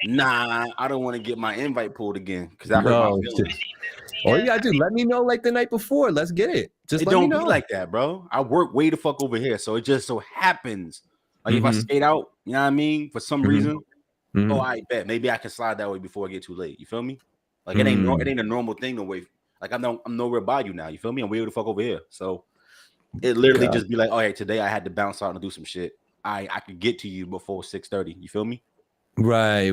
Nah, I don't want to get my invite pulled again because I hurt my No, feelings. all you gotta do, let me know like the night before. Let's get it. Just It let me don't be know. like that, bro. I work way the fuck over here, so it just so happens. Like if I skate out, you know what I mean, for some reason, oh, I bet maybe I can slide that way before I get too late. You feel me? Like it ain't a normal thing to wait. Like I'm nowhere by you now. You feel me? I'm way the fuck over here. So it literally just be like, oh, hey, today I had to bounce out and do some shit. I could get to you before 6:30. You feel me? Right.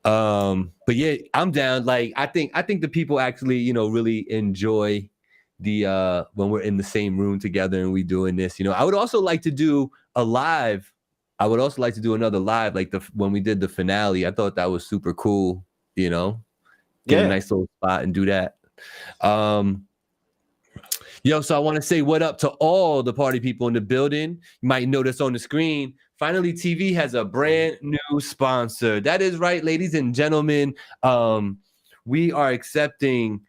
But yeah, I'm down. Like I think the people actually, you know, really enjoy the when we're in the same room together and we doing this. You know, I would also like to do a live. I would also like to do another live, like when we did the finale. I thought that was super cool. You know, get a nice little spot and do that. Yo, so I want to say what up to all the party people in the building. You might notice on the screen, Finally TV has a brand new sponsor. That is right, ladies and gentlemen. We are accepting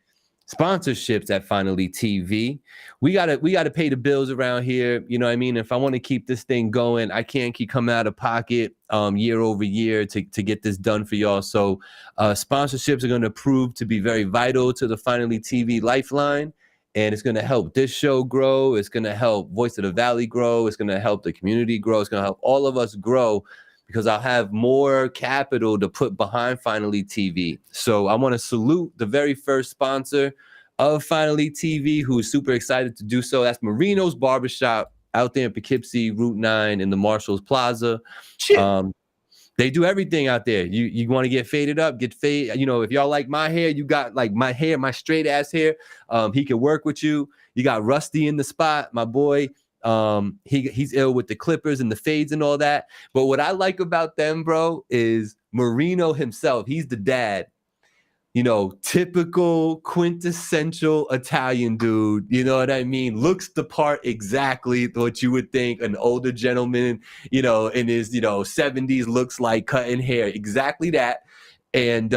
sponsorships at Finally TV. We gotta pay the bills around here. You know what I mean? If I want to keep this thing going, I can't keep coming out of pocket year over year to get this done for y'all. So sponsorships are going to prove to be very vital to the Finally TV lifeline. And it's going to help this show grow. It's going to help Voice of the Valley grow. It's going to help the community grow. It's going to help all of us grow because I'll have more capital to put behind Finally TV. So I want to salute the very first sponsor of Finally TV, who is super excited to do so. That's Marino's Barbershop out there in Poughkeepsie, Route 9 in the Marshalls Plaza. They do everything out there. You want to get faded up, get fade. You know, if y'all like my hair, you got like my hair, my straight ass hair. He can work with you. You got Rusty in the spot, my boy. He's ill with the clippers and the fades and all that. But what I like about them, bro, is Marino himself. He's the dad. You know, typical quintessential Italian dude, you know what I mean? Looks the part exactly what you would think an older gentleman, you know, in his, you know, 70s looks like, cutting hair, exactly that. And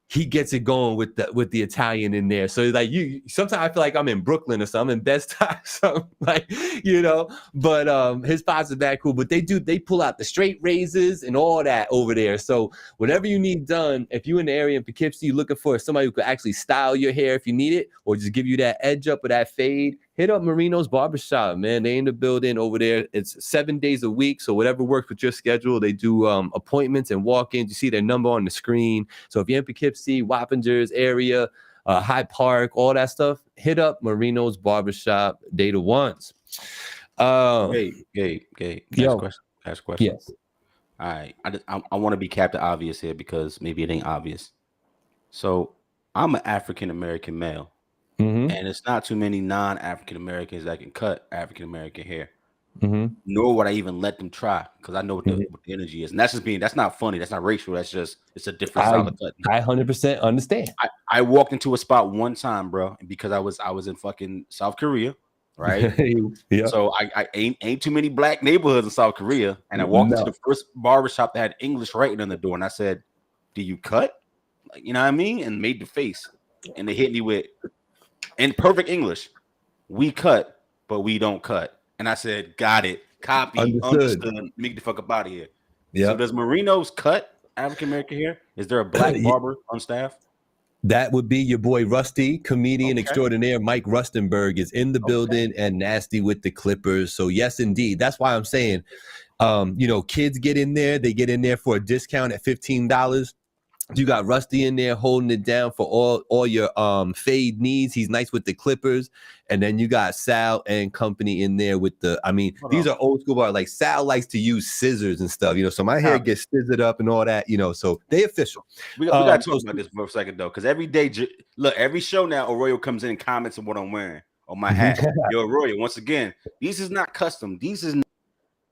he gets it going with the Italian in there. So like sometimes I feel like I'm in Brooklyn or something, in Bed-Stuy, something like, you know, but his spots are that cool. But they pull out the straight razors and all that over there. So whatever you need done, if you're in the area in Poughkeepsie, you're looking for somebody who could actually style your hair if you need it, or just give you that edge up or that fade, hit up Marino's Barbershop, man. They in the building over there. It's 7 days a week. So whatever works with your schedule, they do appointments and walk-ins. You see their number on the screen. So if you're in Poughkeepsie, Wappingers area, Hyde Park, all that stuff, hit up Marino's Barbershop. They the ones. Gabe. Ask question. Yes. All right. I want to be Captain Obvious here because maybe it ain't obvious. So I'm an African American male. And it's not too many non-African Americans that can cut African American hair. Nor would I even let them try because I know what the energy is. And that's not funny. That's not racial. It's a different style of cutting. I 100% understand. I walked into a spot one time, bro, because I was in fucking South Korea, right? Yeah. So I ain't too many black neighborhoods in South Korea. And I walked into the first barbershop that had English writing on the door. And I said, do you cut? Like, you know what I mean? And made the face. And they hit me with, in perfect English, we cut, but we don't cut. And I said, got it. Copy. Understood. Make the fuck up out of here. Yeah. So does Marino's cut African American hair? Is there a black barber on staff? That would be your boy Rusty, comedian extraordinaire. Mike Rustenberg is in the building and nasty with the clippers. So yes, indeed. That's why I'm saying, you know, kids get in there. They get in there for a discount at $15. You got Rusty in there holding it down for all your fade needs. He's nice with the clippers. And then you got Sal and company in there with these are old school bars. Like Sal likes to use scissors and stuff, you know, so my hair gets scissored up and all that, you know, so they official. We got to talk about this for a second, though, because every day, look, every show now, Arroyo comes in and comments on what I'm wearing on my hat. Yo, Arroyo, once again, these is not custom. These is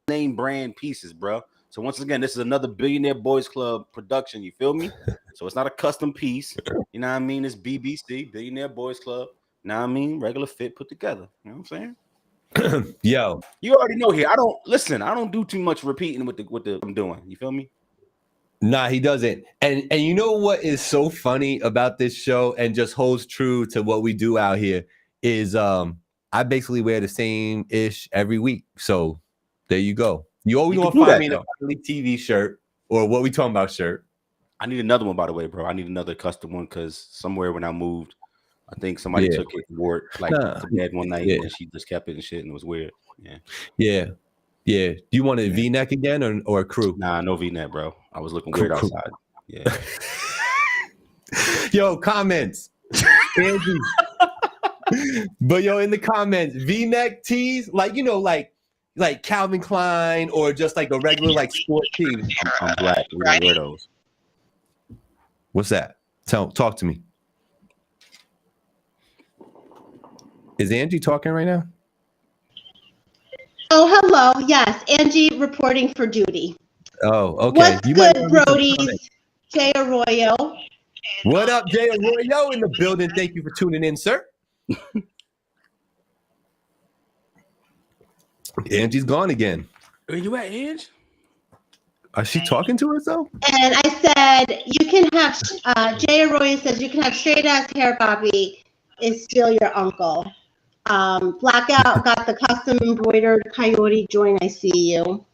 name brand pieces, bro. So once again, this is another Billionaire Boys Club production. You feel me? So it's not a custom piece. You know what I mean? It's BBC, Billionaire Boys Club. You know what I mean? Regular fit put together. You know what I'm saying? Yo. You already know here. I don't do too much repeating with the I'm doing. You feel me? Nah, he doesn't. And you know what is so funny about this show and just holds true to what we do out here is I basically wear the same ish every week. So there you go. You always gonna find me in a Finally TV shirt. or what we talking about shirt. I need another one, by the way, bro. I need another custom one because somewhere when I moved, I think somebody took it and wore it like to bed one night and she just kept it and shit and it was weird. Yeah. Do you want a V-neck again or a crew? Nah, no V-neck, bro. I was looking weird outside. Yeah. Yo, comments. Angie. But yo, in the comments, V-neck tees, like like Calvin Klein or just like a regular like sport tee. I'm black. We don't wear those. What's that? Talk to me. Is Angie talking right now? Oh, hello. Yes, Angie reporting for duty. Oh, okay. What's good, Brodies? Jay Arroyo. What up, Jay Arroyo in the building? Thank you for tuning in, sir. Angie's gone again. Where you at, Ange? Is she talking to herself? And I said, you can have, Jay Arroyo says, you can have straight ass hair, Bobby. Is still your uncle. Blackout got the custom embroidered coyote join. I see you.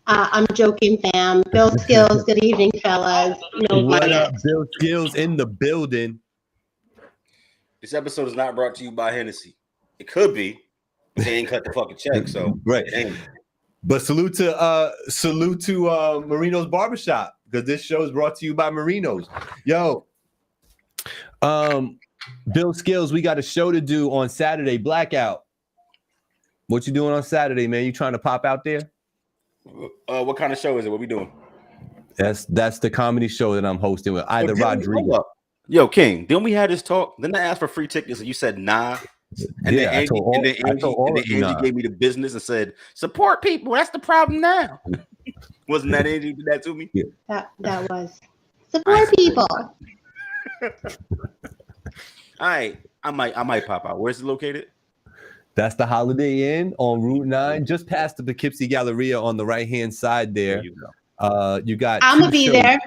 I'm joking, fam. Bill Skills, good evening, fellas. No, what up, Bill Skills in the building? This episode is not brought to you by Hennessy. It could be, but they ain't cut the fucking check, so right. But salute to Marino's Barbershop, because this show is brought to you by Marino's. Yo, Bill Skills, we got a show to do on Saturday. Blackout. What you doing on Saturday, man? You trying to pop out there? What kind of show is it? What we doing? That's the comedy show that I'm hosting with either Rodriguez. Yo, King, didn't we have this talk? Didn't I ask for free tickets and you said nah? And then Angie gave me the business and said, support people. That's the problem now. Wasn't that Angie who did that to me? Yeah. That was. Support people. All right. I might pop out. Where's it located? That's the Holiday Inn on Route 9, just past the Poughkeepsie Galleria on the right-hand side there. You got I'm going to be there.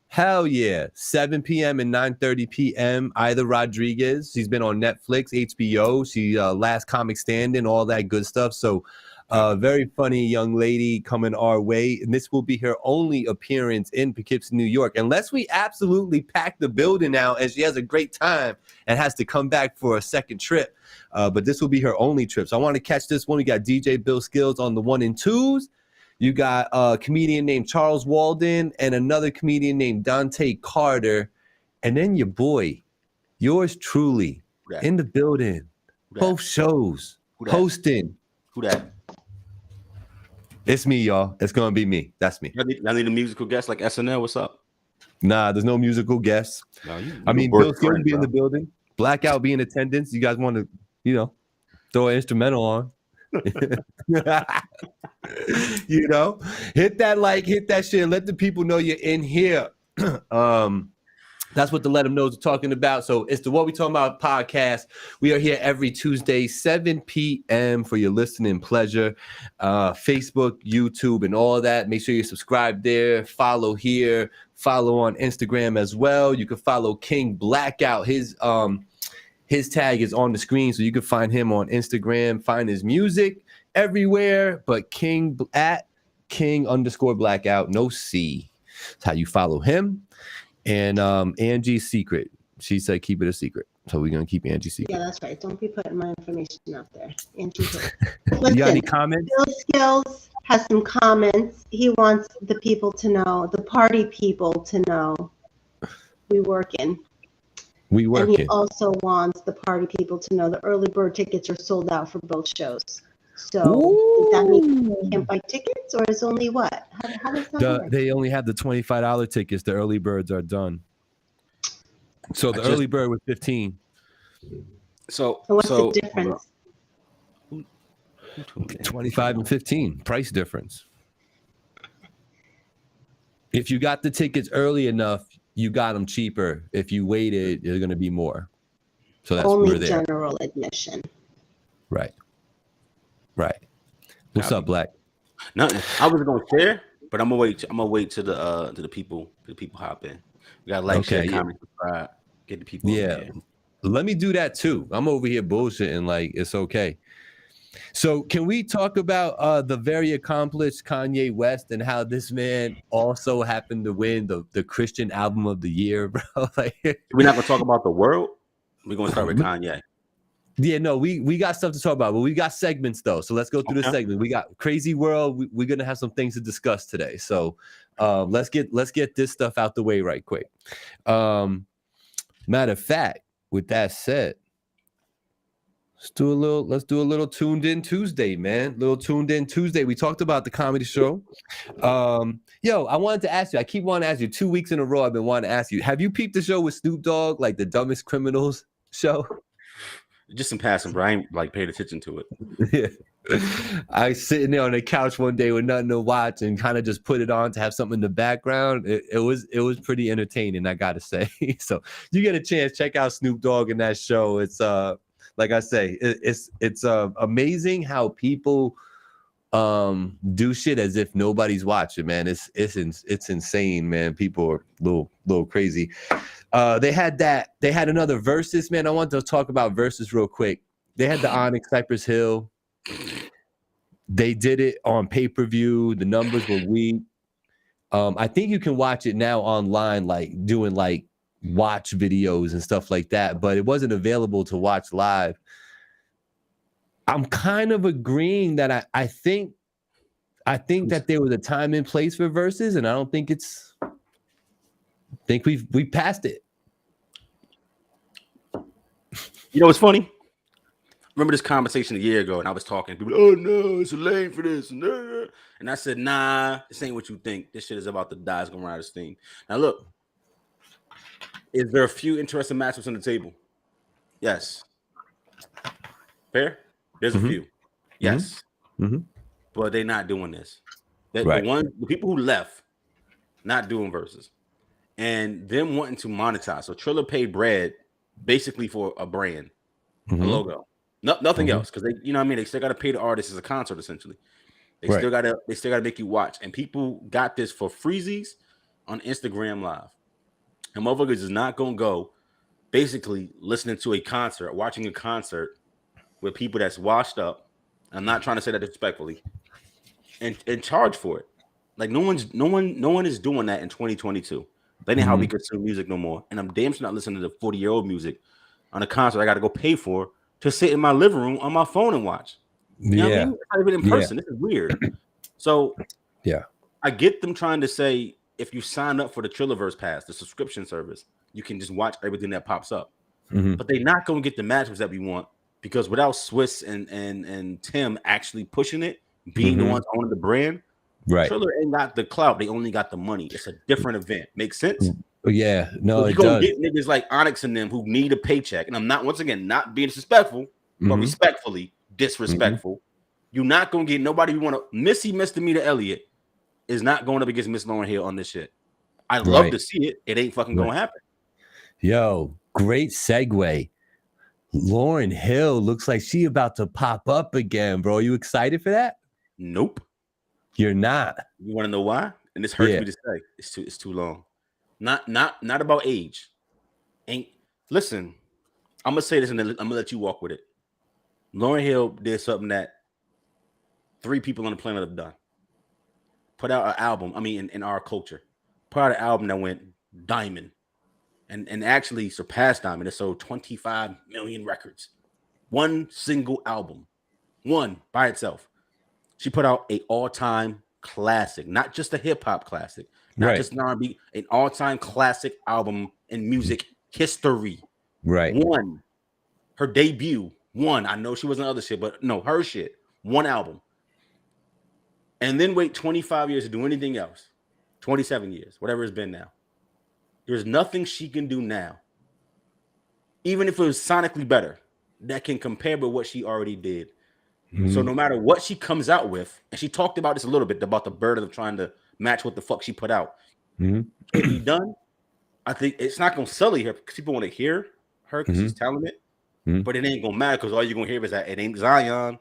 Hell yeah. 7 p.m. and 9:30 p.m. Either Rodriguez. She's been on Netflix, HBO. She Last Comic Standing, all that good stuff. So very funny young lady coming our way. And this will be her only appearance in Poughkeepsie, New York. Unless we absolutely pack the building out and she has a great time and has to come back for a second trip. But this will be her only trip. So I want to catch this one. We got DJ Bill Skills on the 1 and 2s. You got a comedian named Charles Walden and another comedian named Dante Carter. And then your boy, yours truly, in the building. Both shows, hosting. Who that? It's me, y'all. It's going to be me. That's me. I need a musical guest like SNL. What's up? Nah, there's no musical guests. No, Bill Skills be in the building. Blackout be in attendance. You guys want to, throw an instrumental on. Hit that like, hit that shit, and let the people know you're in here. That's what the Let Them Knows we're talking about. So it's the What We Talking About podcast. We are here every Tuesday, 7 p.m. for your listening pleasure. Facebook, YouTube, and all that. Make sure you subscribe there. Follow here. Follow on Instagram as well. You can follow King Blackout. His tag is on the screen, so you can find him on Instagram. Find his music everywhere, but King_Blackout, no C. That's how you follow him. And Angie's secret. She said keep it a secret. So we're going to keep Angie's secret. Yeah, that's right. Don't be putting my information out there. Angie. You got any comments? Bill Skills has some comments. He wants the people to know, the party people to know we working. And he also wants the party people to know the early bird tickets are sold out for both shows. So does that mean you can't buy tickets, or is only what? How does that work? They only have the $25 tickets. The early birds are done. So the early bird was $15. So what's the difference? 25 and 15 price difference. If you got the tickets early enough, you got them cheaper. If you waited, they're going to be more. So that's only general admission. Right. What's up, Black? Nothing. I was gonna share, but I'm gonna wait. I'm gonna wait till the people hop in. We got like, share, comment, subscribe, get the people. Yeah. Let me do that too. I'm over here bullshitting like it's okay. So can we talk about the very accomplished Kanye West and how this man also happened to win the Christian album of the year, bro? Like, we're not gonna talk about the world. We're gonna start with Kanye. Yeah, no, we got stuff to talk about, but we got segments though. So let's go through the segment. We got crazy world. We're gonna have some things to discuss today. So let's get this stuff out the way right quick. Matter of fact, with that said, let's do a little tuned in Tuesday, man. Little tuned in Tuesday. We talked about the comedy show. Yo, I wanted to ask you. I keep wanting to ask you 2 weeks in a row. I've been wanting to ask you. Have you peeped the show with Snoop Dogg, like the Dumbest Criminals show? Just in passing, bro. I ain't like paid attention to it. Yeah. I was sitting there on the couch one day with nothing to watch and kind of just put it on to have something in the background. It was pretty entertaining, I gotta say. So you get a chance, check out Snoop Dogg in that show. It's like I say, it's amazing how people do shit as if nobody's watching, man. It's insane, man. People are a little crazy. They had another versus, man. I want to talk about versus real quick. They had the Onyx Cypress Hill. They did it on pay-per-view. The numbers were weak. I think you can watch it now online, like doing like watch videos and stuff like that, but it wasn't available to watch live. I'm kind of agreeing that I think that there was a time and place for verses, and I don't think we passed it. You know what's funny? Remember this conversation a year ago, and I was talking to people, oh no, it's lame for this. And I said, nah, this ain't what you think. This shit is about to die. It's gonna run out of steam. Now look, is there a few interesting matchups on the table? Yes. Fair? There's a few. Yes. But they're not doing this. The people who left, not doing verses. And them wanting to monetize. So Triller paid bread basically for a brand, a logo. Nothing else, because they, you know what I mean, they still got to pay the artist as a concert essentially. They still gotta make you watch, and people got this for freezies on Instagram Live, and motherfuckers is not gonna go basically listening to a concert, watching a concert with people that's washed up. I'm not trying to say that disrespectfully, and charge for it. Like no one is doing that in 2022. That ain't how we consume music no more. And I'm damn sure not listening to the 40-year-old music on a concert I got to go pay for to sit in my living room on my phone and watch. You know what I mean? It's not even in person. This is weird. So I get them trying to say if you sign up for the Trillerverse Pass, the subscription service, you can just watch everything that pops up. But they're not going to get the matchups that we want, because without Swiss and Tim actually pushing it, being the ones owning the brand, Triller ain't got the clout. They only got the money. It's a different event. Makes sense? Yeah. No, so you gonna get niggas like Onyx and them who need a paycheck. And I'm not, once again, not being disrespectful, but respectfully disrespectful. You're not gonna get nobody you want to. Missy Misdemeanor Elliott is not going up against Miss Lauryn Hill on this shit. I love to see it. It ain't fucking gonna happen. Yo, great segue. Lauryn Hill looks like she about to pop up again, bro. Are you excited for that? Nope. You're not. You want to know why? And this hurts me to say. It's too long. Not about age. Listen, I'm gonna say this and then I'm gonna let you walk with it. Lauryn Hill did something that 3 people on the planet have done. Put out an album. I mean, in our culture, put out an album that went diamond, and actually surpassed diamond. It sold 25 million records. One single album, one by itself. She put out an all-time classic, not just a hip-hop classic, not just an R&B, an all-time classic album in music history. One, her debut. One, I know she was on other shit, but no, her shit. One album. And then wait 25 years to do anything else. 27 years, whatever it's been now. There's nothing she can do now, even if it was sonically better, that can compare with what she already did. So no matter what she comes out with, and she talked about this a little bit about the burden of trying to match what the fuck she put out. Can be done. I think it's not gonna sully her because people want to hear her because she's talented, but it ain't gonna matter because all you're gonna hear is that it ain't Zion,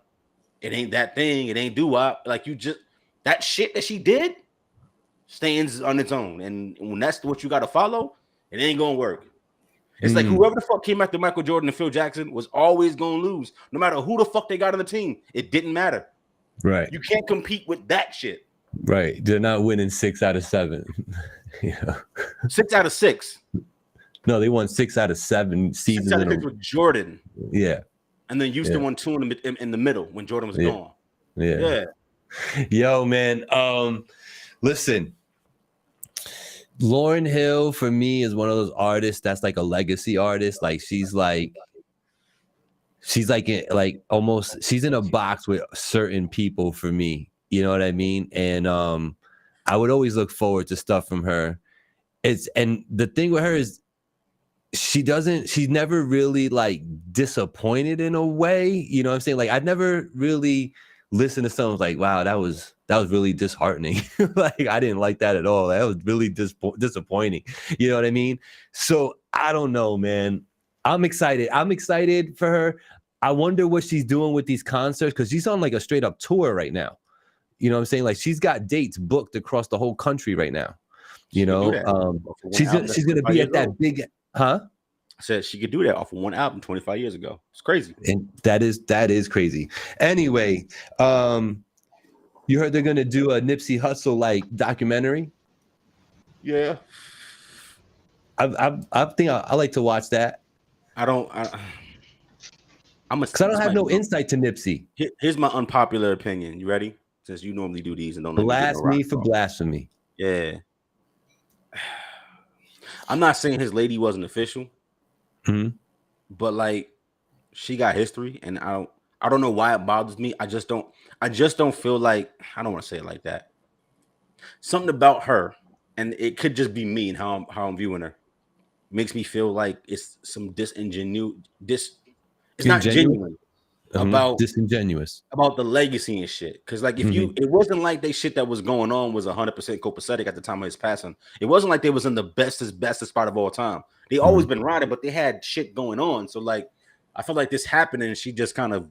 it ain't that thing, it ain't doo-wop. Like you just that shit that she did stands on its own, and when that's what you got to follow, it ain't gonna work. It's like whoever the fuck came after Michael Jordan and Phil Jackson was always going to lose. No matter who the fuck they got on the team. It didn't matter. Right. You can't compete with that shit. Right. They're not winning 6 out of 7. Yeah. 6 out of 6. No, they won 6 out of 7 seasons. 6 out of 6 with Jordan. Yeah. And then Houston won 2 in the middle when Jordan was gone. Yeah. Yo, man. Listen. Lauryn Hill for me is one of those artists that's like a legacy artist. Like she's almost she's in a box with certain people for me. You know what I mean? And I would always look forward to stuff from her. And the thing with her is she's never really like disappointed in a way. You know what I'm saying? Like I've never really listened to something like, wow, that was really disheartening. Like I didn't like that at all. That was really disappointing. You know what I mean? So I don't know, man. I'm excited. I'm excited for her. I wonder what she's doing with these concerts because she's on like a straight up tour right now. You know what I'm saying? Like she's got dates booked across the whole country right now. You know, she's gonna be at that big, huh? I said she could do that off of one album 25 years ago. It's crazy. And that is crazy. Anyway, you heard they're gonna do a Nipsey Hussle like documentary? Yeah. I think I like to watch that. Because I don't have no insight to Nipsey. Here's my unpopular opinion. You ready? Since you normally do these and don't blasphemy for blasphemy. Yeah. I'm not saying his lady wasn't official, but like she got history, and I don't know why it bothers me. I just don't feel like, I don't want to say it like that. Something about her, and it could just be me and how I'm viewing her, makes me feel like it's some it's not genuine. Disingenuous about the legacy and shit. Because like if it wasn't like they shit that was going on was 100% copacetic at the time of his passing. It wasn't like they was in the bestest spot of all time. They always been riding, but they had shit going on. So like I feel like this happened and she just kind of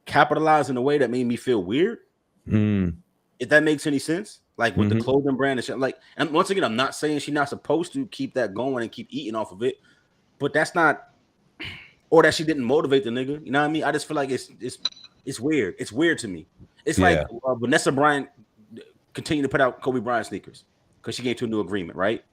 capitalized in a way that made me feel weird. If that makes any sense. Like with the clothing brand and shit. Like, and once again, I'm not saying she's not supposed to keep that going and keep eating off of it, but that's not. Or that she didn't motivate the nigga. You know what I mean? I just feel like it's weird. It's weird to me. It's like Vanessa Bryant continued to put out Kobe Bryant sneakers because she came to a new agreement, right?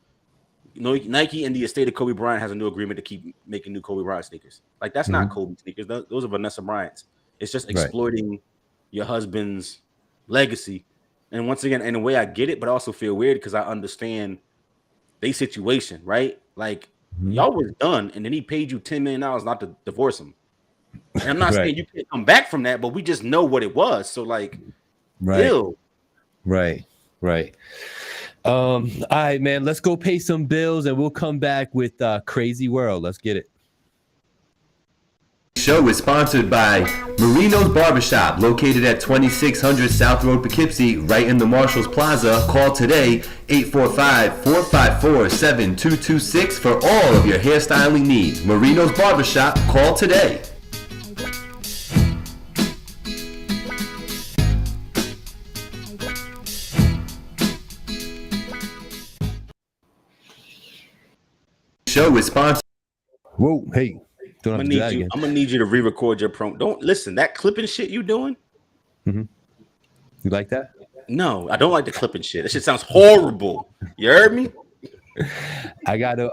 You know, Nike and the estate of Kobe Bryant has a new agreement to keep making new Kobe Bryant sneakers. Like that's not Kobe sneakers. Those are Vanessa Bryant's. It's just exploiting your husband's legacy. And once again, in a way, I get it, but I also feel weird because I understand their situation, right? Like. Y'all was done, and then he paid you $10 million not to divorce him. And I'm not saying you can't come back from that, but we just know what it was. So, like, ew. Right. All right, man. Let's go pay some bills, and we'll come back with Crazy World. Let's get it. Show is sponsored by Marino's Barbershop, located at 2600 South Road, Poughkeepsie, right in the Marshalls Plaza. Call today, 845-454-7226 for all of your hairstyling needs. Marino's Barbershop, call today. Show is sponsored. Whoa, hey. I'm gonna need you to re-record your promo. Don't listen. That clipping shit you doing? You like that? No, I don't like the clipping shit. That shit sounds horrible. You heard me? I gotta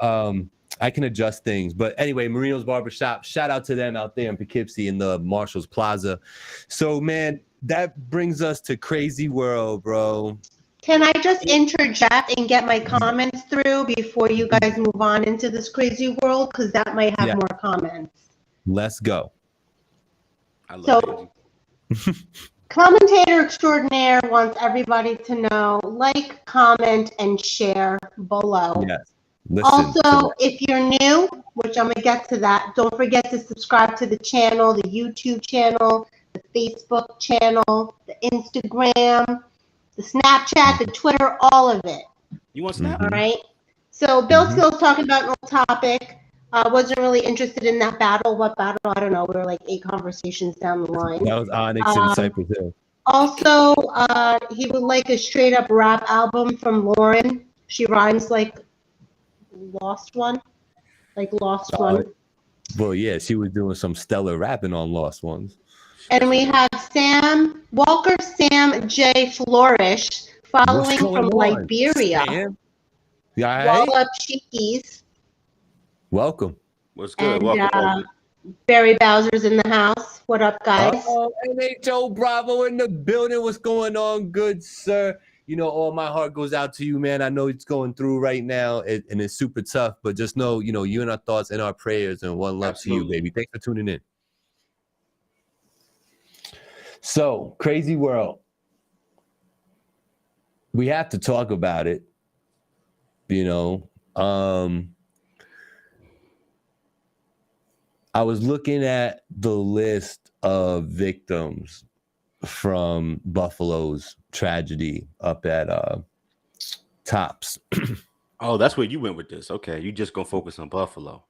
I can adjust things. But anyway, Marino's Barbershop. Shout out to them out there in Poughkeepsie in the Marshalls Plaza. So man, that brings us to Crazy World, bro. Can I just interject and get my comments through before you guys move on into this Crazy World? Because that might have more comments. Let's go. Commentator extraordinaire wants everybody to know, like, comment, and share below. Yes. Also, if you're new, which I'm going to get to that, don't forget to subscribe to the channel, the YouTube channel, the Facebook channel, the Instagram, the Snapchat, the Twitter, all of it. You want Snap? All right. So Bill Skills talking about an old topic. Wasn't really interested in that battle. What battle? I don't know. We were like 8 conversations down the line. That was Onyx and Cypress Hill. Also, he would like a straight up rap album from Lauren. She rhymes like Lost One. like Lost One. Well, yeah, she was doing some stellar rapping on Lost Ones. And we have Walker Sam J. Flourish following from Liberia. Sam? Yeah, Wall Up Cheekies. Welcome. What's good? And Welcome. Barry Bowser's in the house. What up, guys? Oh, NHO Bravo in the building. What's going on, good sir? You know, all my heart goes out to you, man. I know it's going through right now, and it's super tough, but just know, you know, you in our thoughts and our prayers, and one love to you, baby. Thanks for tuning in. So, crazy world. We have to talk about it, you know. I was looking at the list of victims from Buffalo's tragedy up at Tops. Oh, that's where you went with this. Okay, you just gonna focus on Buffalo.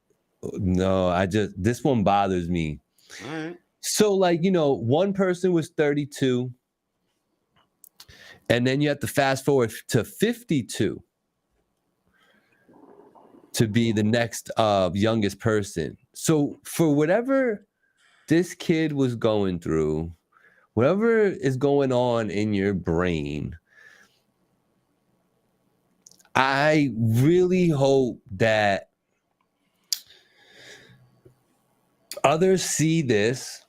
No, this one bothers me. All right. So, like, you know, one person was 32, and then you have to fast forward to 52 to be the next youngest person. So for whatever this kid was going through, whatever is going on in your brain, I really hope that others see this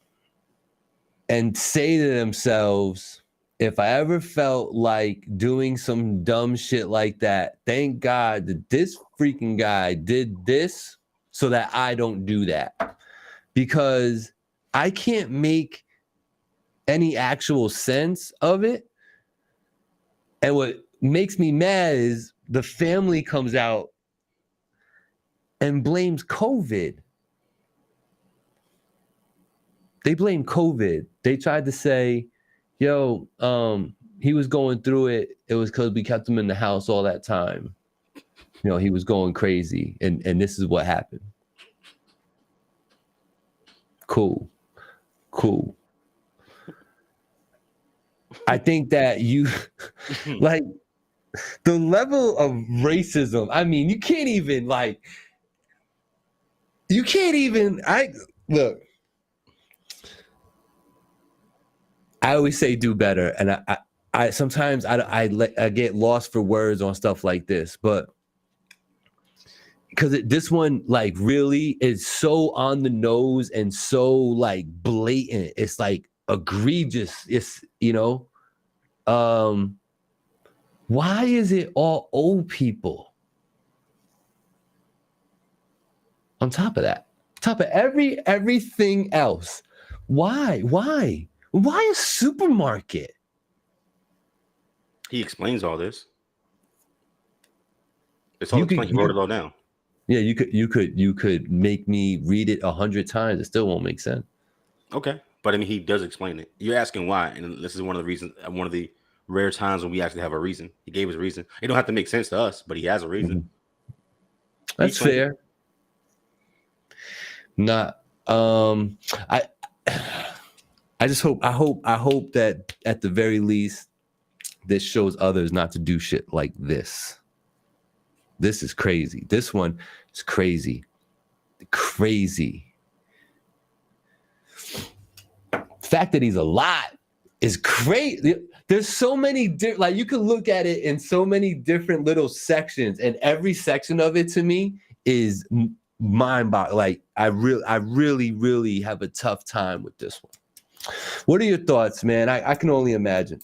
and say to themselves, if I ever felt like doing some dumb shit like that, thank God that this freaking guy did this so that I don't do that. Because I can't make any actual sense of it. And what makes me mad is the family comes out and blames COVID. They blame COVID. They tried to say, yo, he was going through it. It was because we kept him in the house all that time. You know, he was going crazy, and this is what happened. Cool. I think that you, like, the level of racism, I mean, you can't even, look, I always say do better, and I sometimes I get lost for words on stuff like this, but because this one like really is so on the nose and so like blatant, it's like egregious. It's, you know, why is it all old people? On top of that, top of everything else, why a supermarket? He explains all this. It's all explained. He wrote it all down. Yeah, you could make me read it 100 times. It still won't make sense. Okay, but I mean, he does explain it. You're asking why, and this is one of the reasons. One of the rare times when we actually have a reason. He gave his reason. It don't have to make sense to us, but he has a reason. That's fair. Not. I just hope. I hope that at the very least, this shows others not to do shit like this. This is crazy. This one is crazy. Crazy. The fact that he's alive is crazy. There's so many like you could look at it in so many different little sections, and every section of it to me is mind-boggling. Like I really have a tough time with this one. What are your thoughts, man? I can only imagine.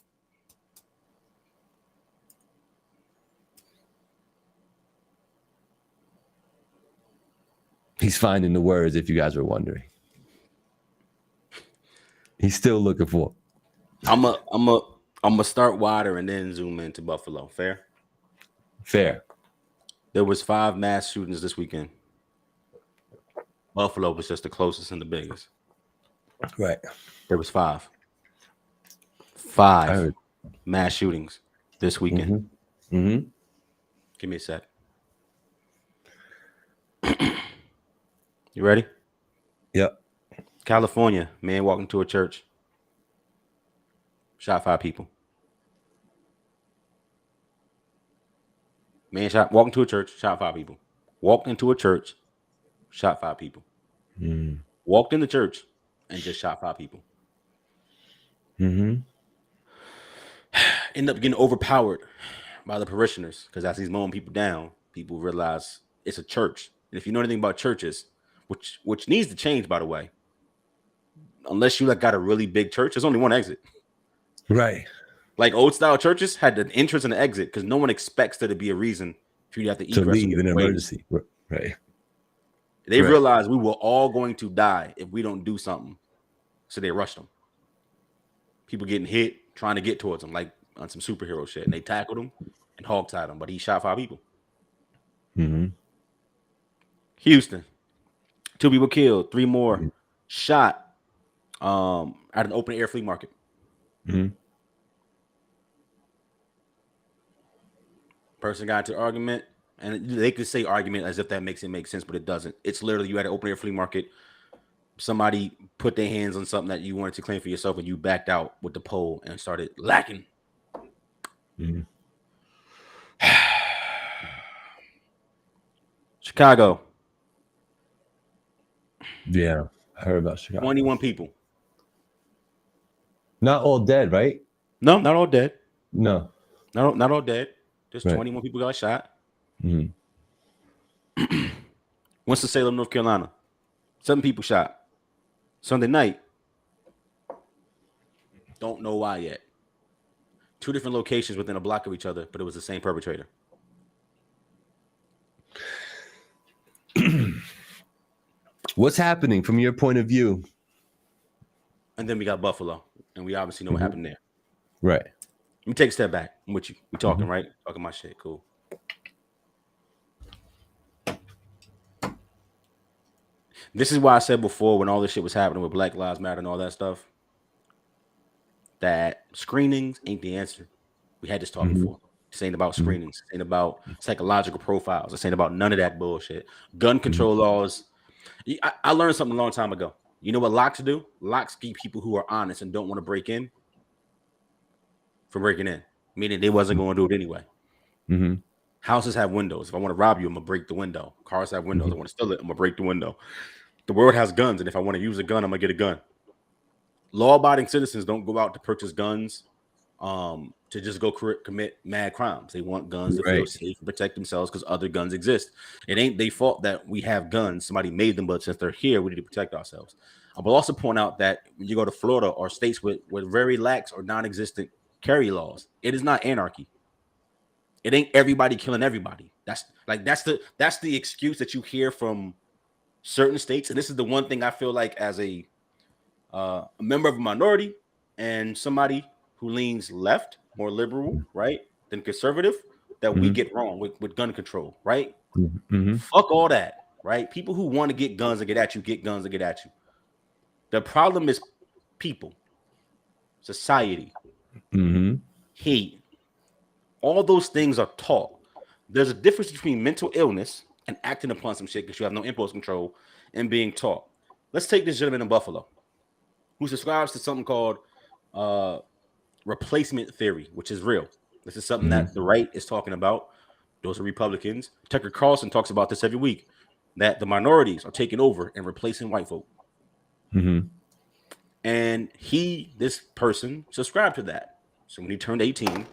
He's finding the words, if you guys were wondering. He's still looking for. I'm gonna start wider and then zoom into Buffalo. Fair. There was 5 mass shootings this weekend. Buffalo was just the closest and the biggest. Right. There was 5. 5 mass shootings this weekend. Mm-hmm. Give me a sec. You ready? Yep. California, man walking to a church. Shot 5 people. Man walked into a church, shot 5 people. Walked into a church, shot 5 people. Walked in the church and just shot 5 people. Mm-hmm. End up getting overpowered by the parishioners because as he's mowing people down, people realize it's a church. And if you know anything about churches, which needs to change, by the way, unless you like got a really big church, there's only one exit. Right. Like old style churches had an entrance and an exit because no one expects there to be a reason for you to have to eat to leave in an emergency. Right. They realized we were all going to die if we don't do something. So they rushed them. People getting hit, trying to get towards him, like on some superhero shit. And they tackled him and hog-tied him, but he shot 5 people. Mm-hmm. Houston, 2 people killed, 3 more shot at an open air flea market. Mm-hmm. Person got into an argument, and they could say argument as if that makes it make sense, but it doesn't. It's literally you had an open air flea market. Somebody put their hands on something that you wanted to claim for yourself, and you backed out with the pole and started lacking. Mm-hmm. Chicago. Yeah, I heard about Chicago. 21 people. Not all dead, right? No, not all dead. No. Not all dead. Just 21 people got shot. Mm-hmm. Winston-Salem, North Carolina. 7 people shot. Sunday night. Don't know why yet. 2 different locations within a block of each other, but it was the same perpetrator. What's happening from your point of view? And then we got Buffalo, and we obviously know what happened there. Right. Let me take a step back. I'm with you. We talking, right? Talking my shit. Cool. This is why I said before, when all this shit was happening with Black Lives Matter and all that stuff, that screenings ain't the answer. We had this talk before. This ain't about screenings. This ain't about psychological profiles. This ain't about none of that bullshit. Gun control laws. I learned something a long time ago. You know what locks do? Locks keep people who are honest and don't want to break in from breaking in, meaning they wasn't going to do it anyway. Mm-hmm. Houses have windows. If I want to rob you, I'm going to break the window. Cars have windows. I want to steal it, I'm going to break the window. The world has guns, and if I want to use a gun, I'm going to get a gun. Law-abiding citizens don't go out to purchase guns to just go commit mad crimes. They want guns to feel safe and protect themselves because other guns exist. It ain't their fault that we have guns. Somebody made them, but since they're here, we need to protect ourselves. I will also point out that when you go to Florida or states with very lax or non-existent carry laws, it is not anarchy. It ain't everybody killing everybody. That's the excuse that you hear from certain states. And this is the one thing I feel like as a member of a minority and somebody who leans left, more liberal, right, than conservative, that we get wrong with gun control, right? Fuck all that, right? People who want to get guns and get at you, get guns and get at you. The problem is people, society, hate. All those things are taught. There's a difference between mental illness and acting upon some shit because you have no impulse control and being taught. Let's take this gentleman in Buffalo who subscribes to something called replacement theory, which is real. This is something that the right is talking about. Those are Republicans. Tucker Carlson talks about this every week, that the minorities are taking over and replacing white folk. And this person subscribed to that. So when he turned 18,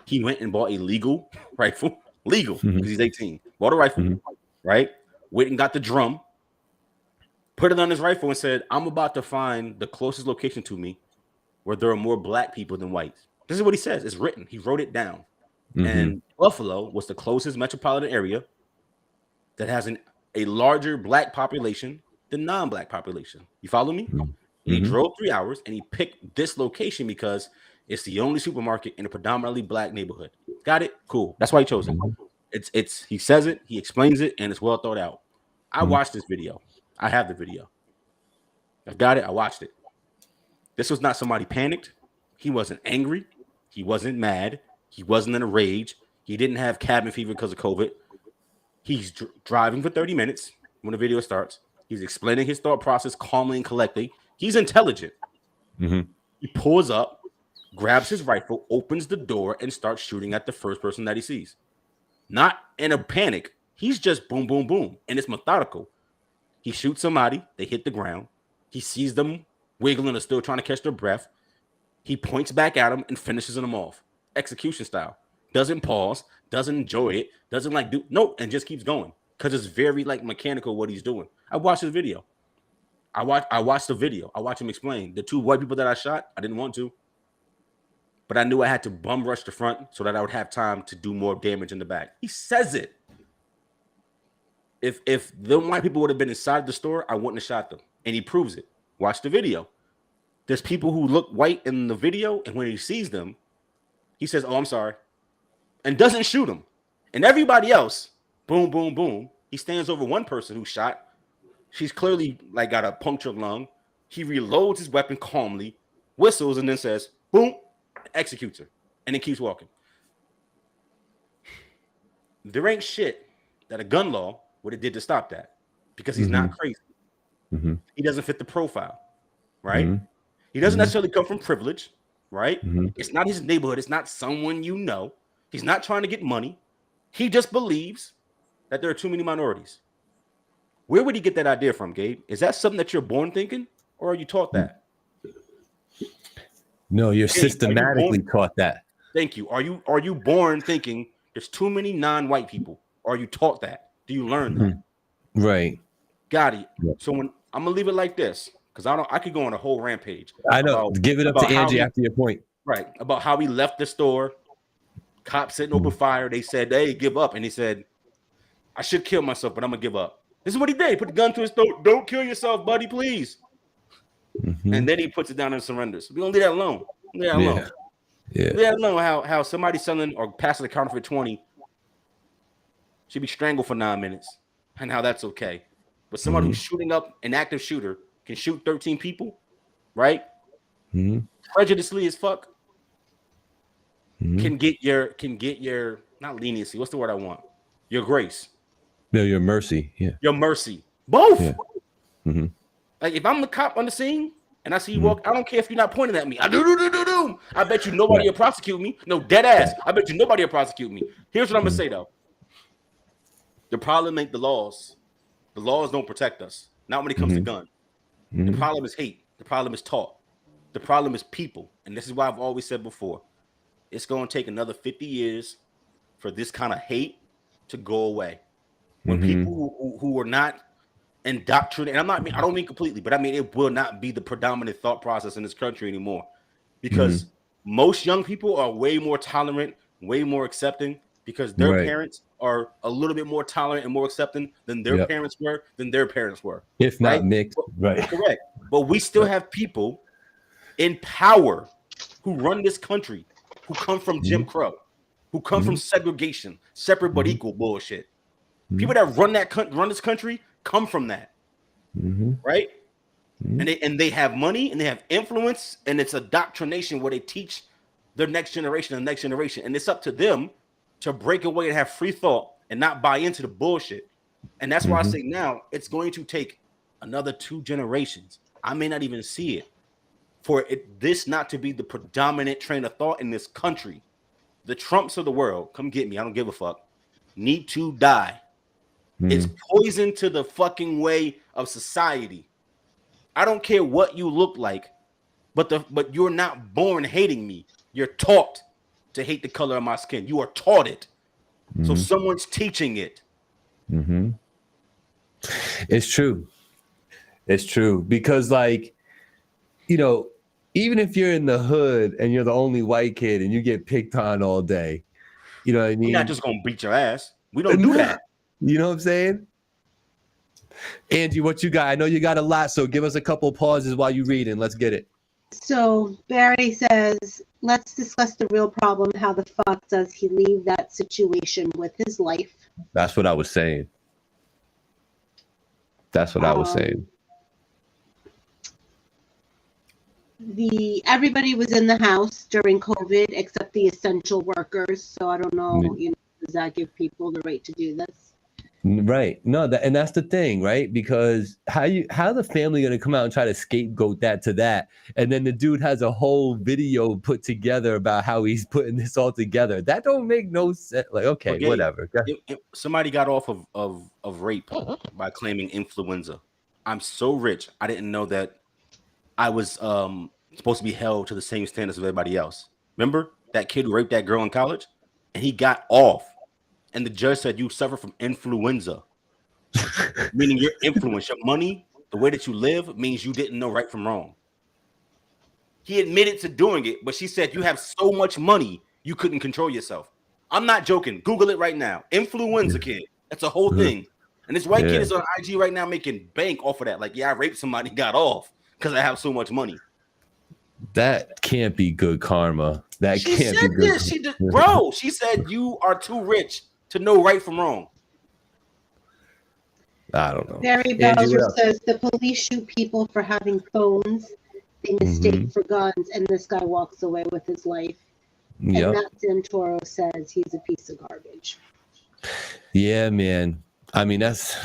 he went and bought a legal rifle, because he's 18. Bought a rifle, right? Went and got the drum, put it on his rifle and said, I'm about to find the closest location to me where there are more black people than whites. This is what he says. It's written. He wrote it down. And Buffalo was the closest metropolitan area that has a larger black population than non-black population. You follow me? And he drove 3 hours and he picked this location because it's the only supermarket in a predominantly black neighborhood. Got it? Cool. That's why he chose it. It's he says it, he explains it, and it's well thought out. I watched this video. I have the video. I got it. I watched it. This was not somebody panicked. He wasn't angry. He wasn't mad. He wasn't in a rage. He didn't have cabin fever because of COVID. He's driving for 30 minutes when the video starts. He's explaining his thought process calmly and collectedly. He's intelligent. He pulls up, grabs his rifle, opens the door, and starts shooting at the first person that he sees. Not in a panic. He's just boom, boom, boom. And it's methodical. He shoots somebody. They hit the ground. He sees them wiggling or still trying to catch their breath. He points back at them and finishes them off. Execution style. Doesn't pause. Doesn't enjoy it. Doesn't like do no, and just keeps going because it's very like mechanical what he's doing. I watched his video. I watched the video. I watched him explain. The 2 white people that I shot, I didn't want to. But I knew I had to bum rush the front so that I would have time to do more damage in the back. He says it. If the white people would have been inside the store, I wouldn't have shot them. And he proves it. Watch the video. There's people who look white in the video, and when he sees them, he says, "Oh, I'm sorry," and doesn't shoot them. And everybody else, boom, boom, boom. He stands over one person who shot. She's clearly like got a punctured lung. He reloads his weapon calmly, whistles, and then says, "Boom," executes her, and then keeps walking. There ain't shit that a gun law would have did to stop that because he's not crazy. He doesn't fit the profile, right? He doesn't necessarily come from privilege, right? It's not his neighborhood. It's not someone you know. He's not trying to get money. He just believes that there are too many minorities. Where would he get that idea from, Gabe? Is that something that you're born thinking, or are you taught that? No, you're systematically taught that. Thank you. Are you born thinking there's too many non-white people? Or are you taught that? Do you learn that? Right. Got it. So when I'm gonna leave it like this, because I could go on a whole rampage. I know. Give it up to Angie after your point. Right. About how he left the store. Cops sitting open fire. They said, "Hey, give up." And he said, "I should kill myself, but I'm gonna give up." This is what he did. He put the gun to his throat. "Don't kill yourself, buddy, please." And then he puts it down and surrenders. We don't leave that alone. Leave that alone. Leave that alone. How somebody selling or passing a counterfeit 20 should be strangled for 9 minutes, and how that's okay. But somebody who's shooting up an active shooter can shoot 13 people, right? Prejudicely as fuck. Can get your not leniency. What's the word I want? Your grace. No, your mercy. Yeah. Your mercy. Both. Yeah. Like if I'm the cop on the scene and I see you walk, I don't care if you're not pointing at me. I do. I bet you nobody will prosecute me. No, dead ass. I bet you nobody will prosecute me. Here's what I'm gonna say though. The problem ain't the laws. The laws don't protect us. Not when it comes to gun. The problem is hate. The problem is talk. The problem is people. And this is why I've always said before. It's going to take another 50 years for this kind of hate to go away. When people who are not indoctrinated, and I don't mean completely, but I mean it will not be the predominant thought process in this country anymore. Because most young people are way more tolerant, way more accepting, because their parents are a little bit more tolerant and more accepting than their parents were, If not mixed, right? Correct. But we still have people in power who run this country who come from Jim Crow, who come from segregation, separate but equal bullshit. People that run this country come from that, right? And they have money and they have influence, and it's indoctrination where they teach their next generation and the next generation, and it's up to them to break away and have free thought and not buy into the bullshit. And that's why I say now it's going to take another 2 generations. I may not even see it for this not to be the predominant train of thought in this country. The Trumps of the world, come get me. I don't give a fuck. Need to die. It's poison to the fucking way of society. I don't care what you look like, but you're not born hating me. You're taught to hate the color of my skin. You are taught it. So someone's teaching it. It's true. It's true. Because like, you know, even if you're in the hood and you're the only white kid and you get picked on all day, you know what I mean? We're not just gonna beat your ass. We don't do that. You know what I'm saying? Angie, what you got? I know you got a lot, so give us a couple pauses while you read and let's get it. So Barry says, let's discuss the real problem. How the fuck does he leave that situation with his life? That's what I was saying. That's what I was saying. Everybody was in the house during COVID except the essential workers. So I don't know, does that give people the right to do this? Right. No, and that's the thing, right? Because how the family gonna come out and try to scapegoat that to that, and then the dude has a whole video put together about how he's putting this all together. That don't make no sense. Like, okay, whatever. Somebody got off of rape by claiming influenza. I'm so rich. I didn't know that I was supposed to be held to the same standards of everybody else. Remember that kid who raped that girl in college, and he got off, and the judge said you suffer from influenza, meaning your influence, your money, the way that you live means you didn't know right from wrong. He admitted to doing it, but she said you have so much money you couldn't control yourself. I'm not joking. Google it right now. Influenza kid. That's a whole thing. And this white kid is on IG right now making bank off of that. Like, yeah, I raped somebody, got off because I have so much money. That can't be good karma. That She can't said be good. this. Bro, she said you are too rich to know right from wrong. I don't know. Barry Bowser says the police shoot people for having phones they mistake for guns, and this guy walks away with his life. Yep. And Matt Santoro says he's a piece of garbage. Yeah, man. I mean, that's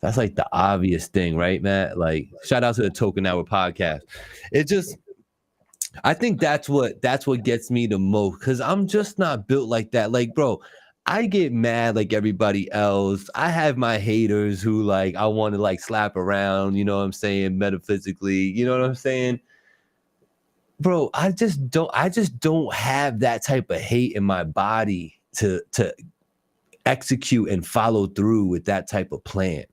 like the obvious thing, right, Matt? Like, shout out to the Token Hour podcast. It just, I think that's what gets me the most, because I'm just not built like that. Like, bro, I get mad like everybody else. I have my haters who like I want to like slap around, you know what I'm saying, metaphysically, you know what I'm saying? Bro, I just don't have that type of hate in my body to execute and follow through with that type of plan.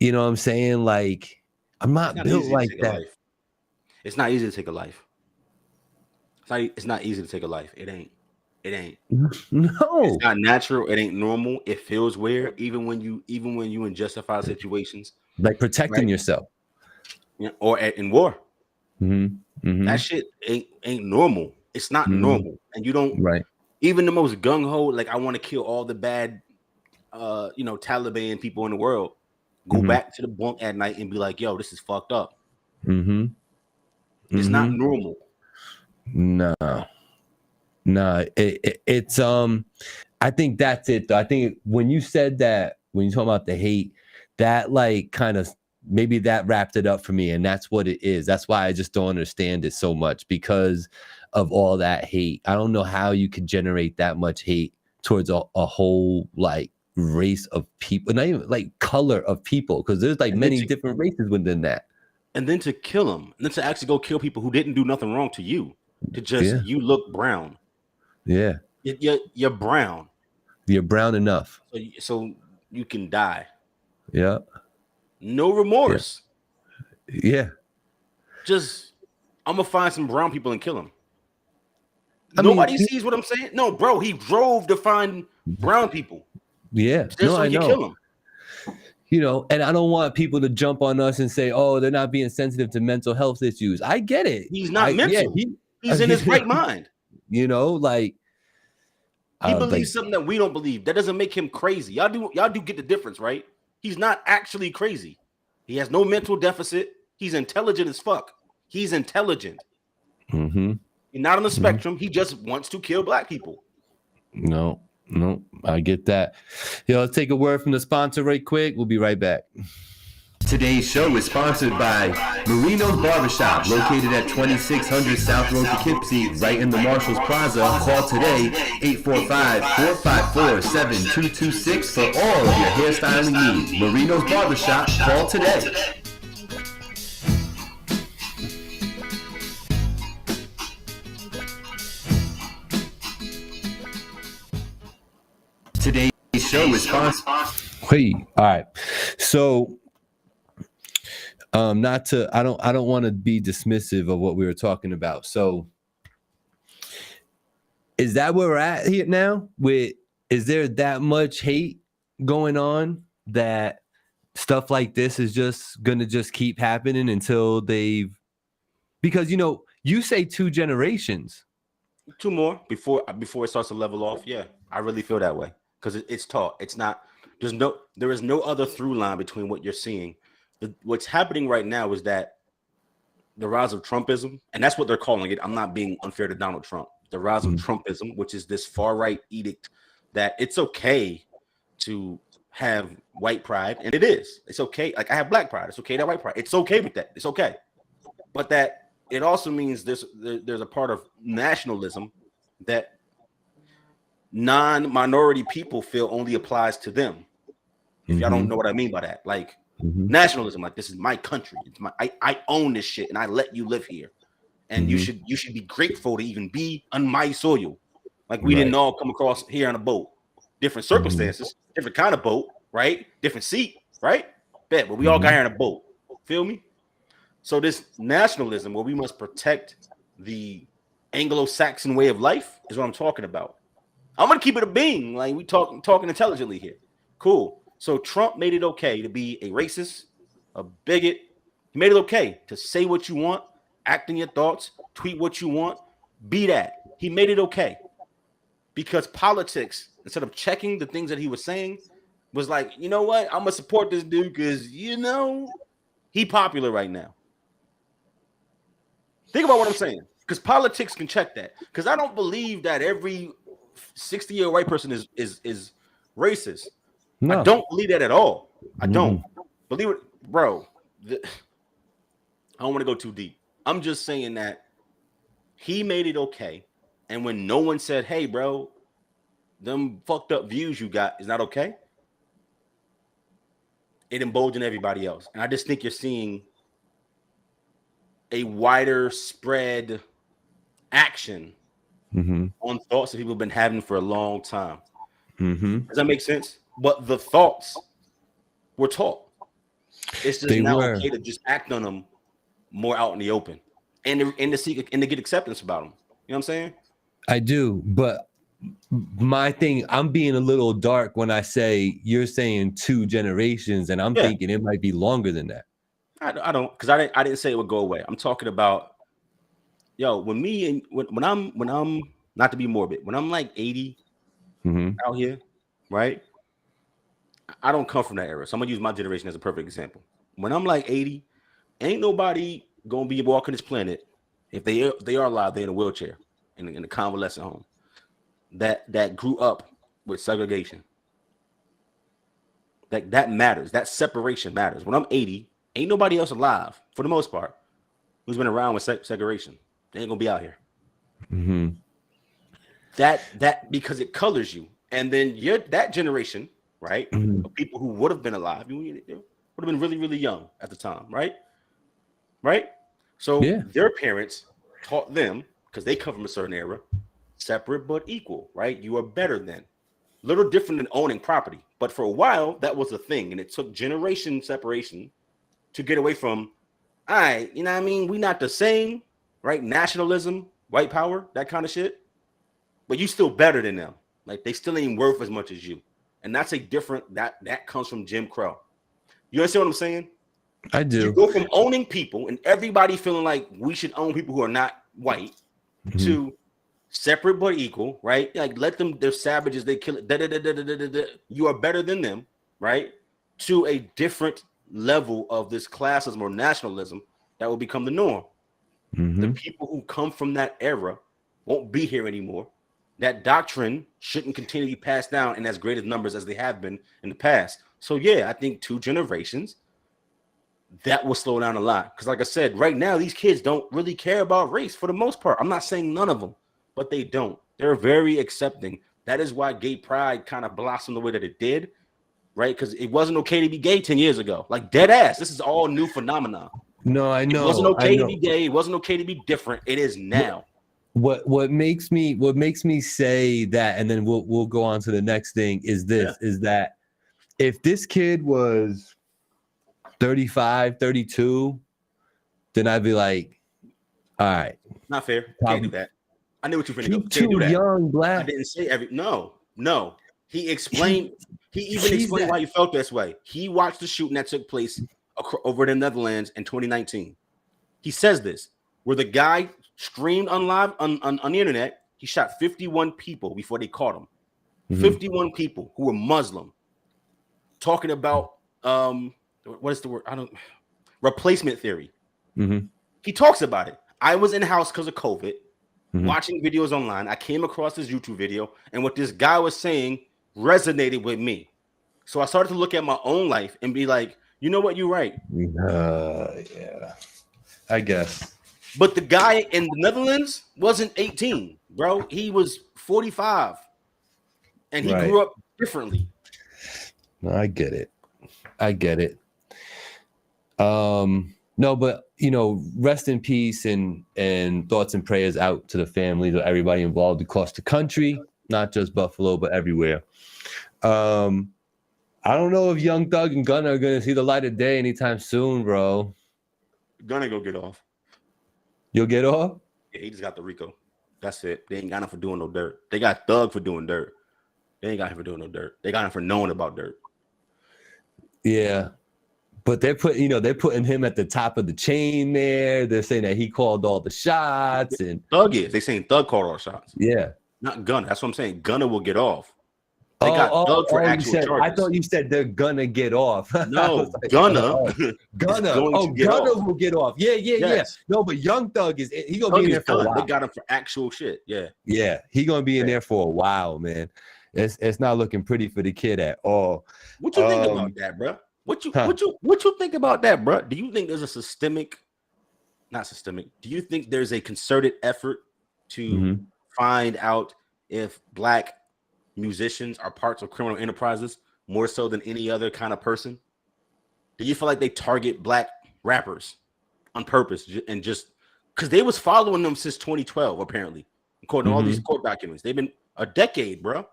You know what I'm saying? Like, I'm not built like that. It's not easy to take a life. It's not easy to take a life. It ain't. No, it's not natural. It ain't normal. It feels weird, even when you in justified situations, like protecting yourself, or in war. That shit ain't normal. It's not normal, and you don't. Right. Even the most gung ho, like I want to kill all the bad, Taliban people in the world. Go back to the bunk at night and be like, "Yo, this is fucked up." It's not normal. No, it's I think that's it though. I think when you said that, when you talk about the hate, that like kind of maybe that wrapped it up for me, and that's what it is. That's why I just don't understand it so much, because of all that hate. I don't know how you could generate that much hate towards a whole like race of people, not even like color of people, because there's like many different races within that. And then to kill them, and then to actually go kill people who didn't do nothing wrong to you, to just you look brown. Yeah, you're brown. You're brown enough, so you can die. Yeah. No remorse. Yeah. Just I'm gonna find some brown people and kill them. Nobody sees what I'm saying. No, bro, he drove to find brown people. Yeah, so I know. Kill them. You know, and I don't want people to jump on us and say, "Oh, they're not being sensitive to mental health issues." I get it. He's not mental. Yeah, he's in his right mind. You know, like he believes something that we don't believe. That doesn't make him crazy. Y'all do get the difference, right? He's not actually crazy. He has no mental deficit. He's intelligent as fuck. He's intelligent. He's not on the spectrum. He just wants to kill black people. No, I get that. Yo, let's take a word from the sponsor right quick. We'll be right back. Today's show is sponsored by Marino's Barbershop, located at 2600 South Road, Poughkeepsie, right in the Marshalls Plaza. Call today, 845-454-7226 for all of your hairstyling needs. Marino's Barbershop, call today. Today's show is sponsored. Wait, all right. So I don't want to be dismissive of what we were talking about. So is that where we're at here now? Is there that much hate going on that stuff like this is just gonna just keep happening until because you say 2 generations. 2 more before it starts to level off. Yeah, I really feel that way, because it's taught. It's not. There is no other through line between what you're seeing. What's happening right now is that the rise of Trumpism, and that's what they're calling it. I'm not being unfair to Donald Trump. The rise of Trumpism, which is this far right edict that it's okay to have white pride, and it is. It's okay. Like I have black pride. It's okay to have white pride. It's okay with that. It's okay. But that it also means there's a part of nationalism that non-minority people feel only applies to them. If y'all don't know what I mean by that, like Nationalism, like this is my country. It's I own this shit, and I let you live here, and you should be grateful to even be on my soil. Like we didn't all come across here on a boat, different circumstances, different kind of boat, right? Different seat, right? Bet, but we all got here on a boat. Feel me? So this nationalism, where we must protect the Anglo-Saxon way of life, is what I'm talking about. I'm gonna keep it a being, like we talking intelligently here. Cool. So Trump made it okay to be a racist, a bigot. He made it okay to say what you want, act in your thoughts, tweet what you want, be that. He made it okay because politics, instead of checking the things that he was saying, was like, you know what? I'm gonna support this dude because he popular right now. Think about what I'm saying, because politics can check that. Because I don't believe that every 60-year-old white person is racist. No. I don't believe that at all. I don't believe it, bro. I don't want to go too deep. I'm just saying that he made it okay, and when no one said, "Hey, bro, them fucked up views you got is not okay," it emboldened everybody else. And I just think you're seeing a wider spread action on thoughts that people have been having for a long time. Does that make sense? But the thoughts were taught. It's just now okay to just act on them more out in the open and to get acceptance about them. You know what I'm saying? I do, but my thing, I'm being a little dark when I say you're saying 2 generations, and I'm thinking it might be longer than that. I don't, because I didn't say it would go away. I'm talking about, when I'm not to be morbid, when I'm like 80 out here, right? I don't come from that era, so I'm gonna use my generation as a perfect example. When I'm like 80, ain't nobody gonna be walking this planet if they are alive. They're in a wheelchair in a convalescent home that grew up with segregation. That matters. That separation matters. When I'm 80, ain't nobody else alive for the most part who's been around with segregation. They ain't gonna be out here. That because it colors you, and then you're that generation, right? Of people who would have been alive, would have been really, really young at the time, right? So their parents taught them, because they come from a certain era, separate but equal, right? You are better than. Little different than owning property, but for a while that was a thing, and it took generation separation to get away from, all right, you know what I mean? We not the same, right? Nationalism, white power, that kind of shit. But you still better than them. Like they still ain't worth as much as you. And that's a different, that comes from Jim Crow. You understand what I'm saying? I do. You go from owning people and everybody feeling like we should own people who are not white to separate but equal, right? Like let them, they're savages, they kill it. You are better than them, right? To a different level of this classism or nationalism that will become the norm. The people who come from that era won't be here anymore. That doctrine shouldn't continue to be passed down in as great as numbers as they have been in the past. So I think 2 generations, that will slow down a lot. Because like I said, right now, these kids don't really care about race for the most part. I'm not saying none of them, but they don't. They're very accepting. That is why gay pride kind of blossomed the way that it did, right? Because it wasn't okay to be gay 10 years ago. Like dead ass. This is all new phenomenon. No, I know. It wasn't okay to be gay. It wasn't okay to be different. It is now. What makes me say that, and then we'll go on to the next thing, is this, is that if this kid was 35, 32, then I'd be like, all right. Not fair. Can't do that. I knew what you were finna go. Too do that. young, Black. I didn't say no. He explained, he even explained why he felt this way. He watched the shooting that took place over in the Netherlands in 2019. He says this, where the guy streamed on live on the internet, he shot 51 people before they caught him. 51 people who were Muslim, talking about what is the word? Replacement theory. He talks about it. I was in the house because of COVID, watching videos online. I came across this YouTube video, and what this guy was saying resonated with me. So I started to look at my own life and be like, you know what, you're right. Yeah, I guess. But the guy in the Netherlands wasn't 18, bro. He was 45, and he grew up differently. No, I get it. No, but rest in peace and thoughts and prayers out to the families of everybody involved across the country, not just Buffalo, but everywhere. I don't know if Young Thug and Gunna are gonna see the light of day anytime soon, bro. Gunna go get off. You'll get off? Yeah, he just got the Rico. That's it. They ain't got him for doing no dirt. They got Thug for doing dirt. They ain't got him for doing no dirt. They got him for knowing about dirt. Yeah. But they're putting him at the top of the chain there. They're saying that he called all the shots, and Thug is. They saying Thug called all the shots. Yeah. Not Gunna. That's what I'm saying. Gunna will get off. They got Thug for actual charges. I thought you said they're gonna get off. No, Gunna. Gunna will get off. Yeah. No, but Young Thug he gonna be in there for a while. They got him for actual shit. Yeah. Yeah, he gonna be in there for a while, man. It's not looking pretty for the kid at all. What you think about that, bro? What you think about that, bro? Do you think there's a not systemic? Do you think there's a concerted effort to find out if Black musicians are parts of criminal enterprises more so than any other kind of person? Do you feel like they target Black rappers on purpose and just because they was following them since 2012 apparently, according to all these court documents? They've been a decade, bro.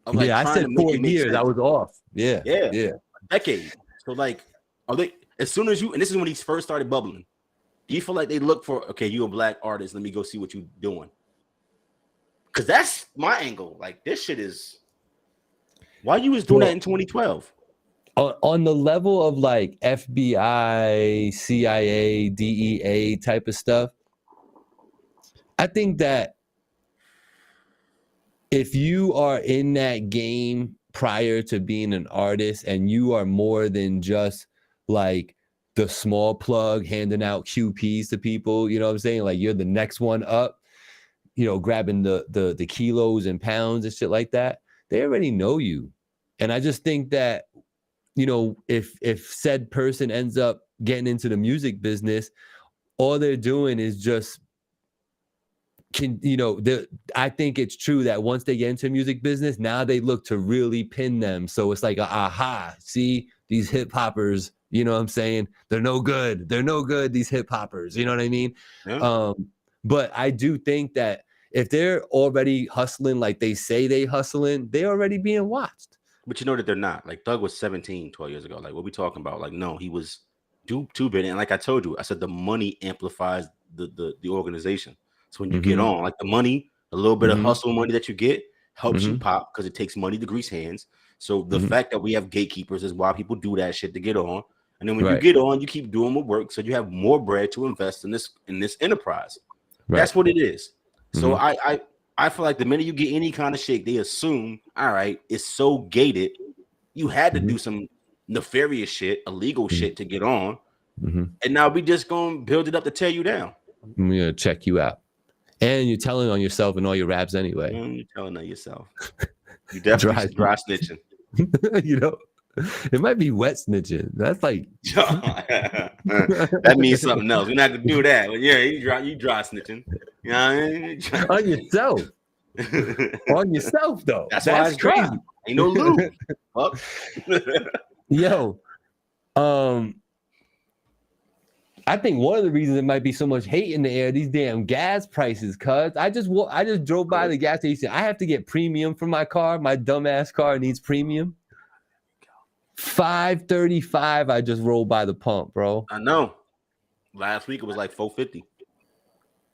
I said 4 years. I was off. Yeah, a decade. So like, are they as soon as you and this is when he first started bubbling? Do you feel like they look for you a Black artist? Let me go see what you doing. Because that's my angle. Like this shit is why you was doing that in 2012. On the level of like FBI, CIA, DEA type of stuff, I think that if you are in that game prior to being an artist and you are more than just like the small plug handing out QPs to people, you know what I'm saying? Like you're the next one up, grabbing the kilos and pounds and shit like that. They already know you. And I just think that, if said person ends up getting into the music business, all they're doing is just I think it's true that once they get into music business, now they look to really pin them. So it's like, see these hip hoppers, you know what I'm saying? They're no good. They're no good, these hip hoppers. You know what I mean? Yeah. But I do think that if they're already hustling like they say they hustling, they're already being watched. But you know that they're not. Like Thug was 17 12 years ago. Like what we talking about? Like no, he was too big. And like I told you, I said the money amplifies the organization. So when you get on, like the money, a little bit of hustle money that you get helps you pop because it takes money to grease hands. So the fact that we have gatekeepers is why people do that shit to get on. And then when you get on, you keep doing more work, so you have more bread to invest in this enterprise. Right. That's what it is. So I feel like the minute you get any kind of shake, they assume, all right, it's so gated. You had to do some nefarious shit, illegal shit to get on. And now we just gonna build it up to tear you down. I'm gonna check you out. And you're telling on yourself and all your raps anyway. You're telling on yourself. You definitely dry snitching. It might be wet snitching. That's like that means something else. We're not gonna do that. But yeah, you dry snitching. You know what I mean? On yourself. On yourself though. That's crazy. Dry. Ain't no lube. Yo, I think one of the reasons there might be so much hate in the air, these damn gas prices, cuz I just drove by the gas station. I have to get premium for my car. My dumbass car needs premium. $5.35 I just rolled by the pump, bro. I know. Last week it was like $4.50.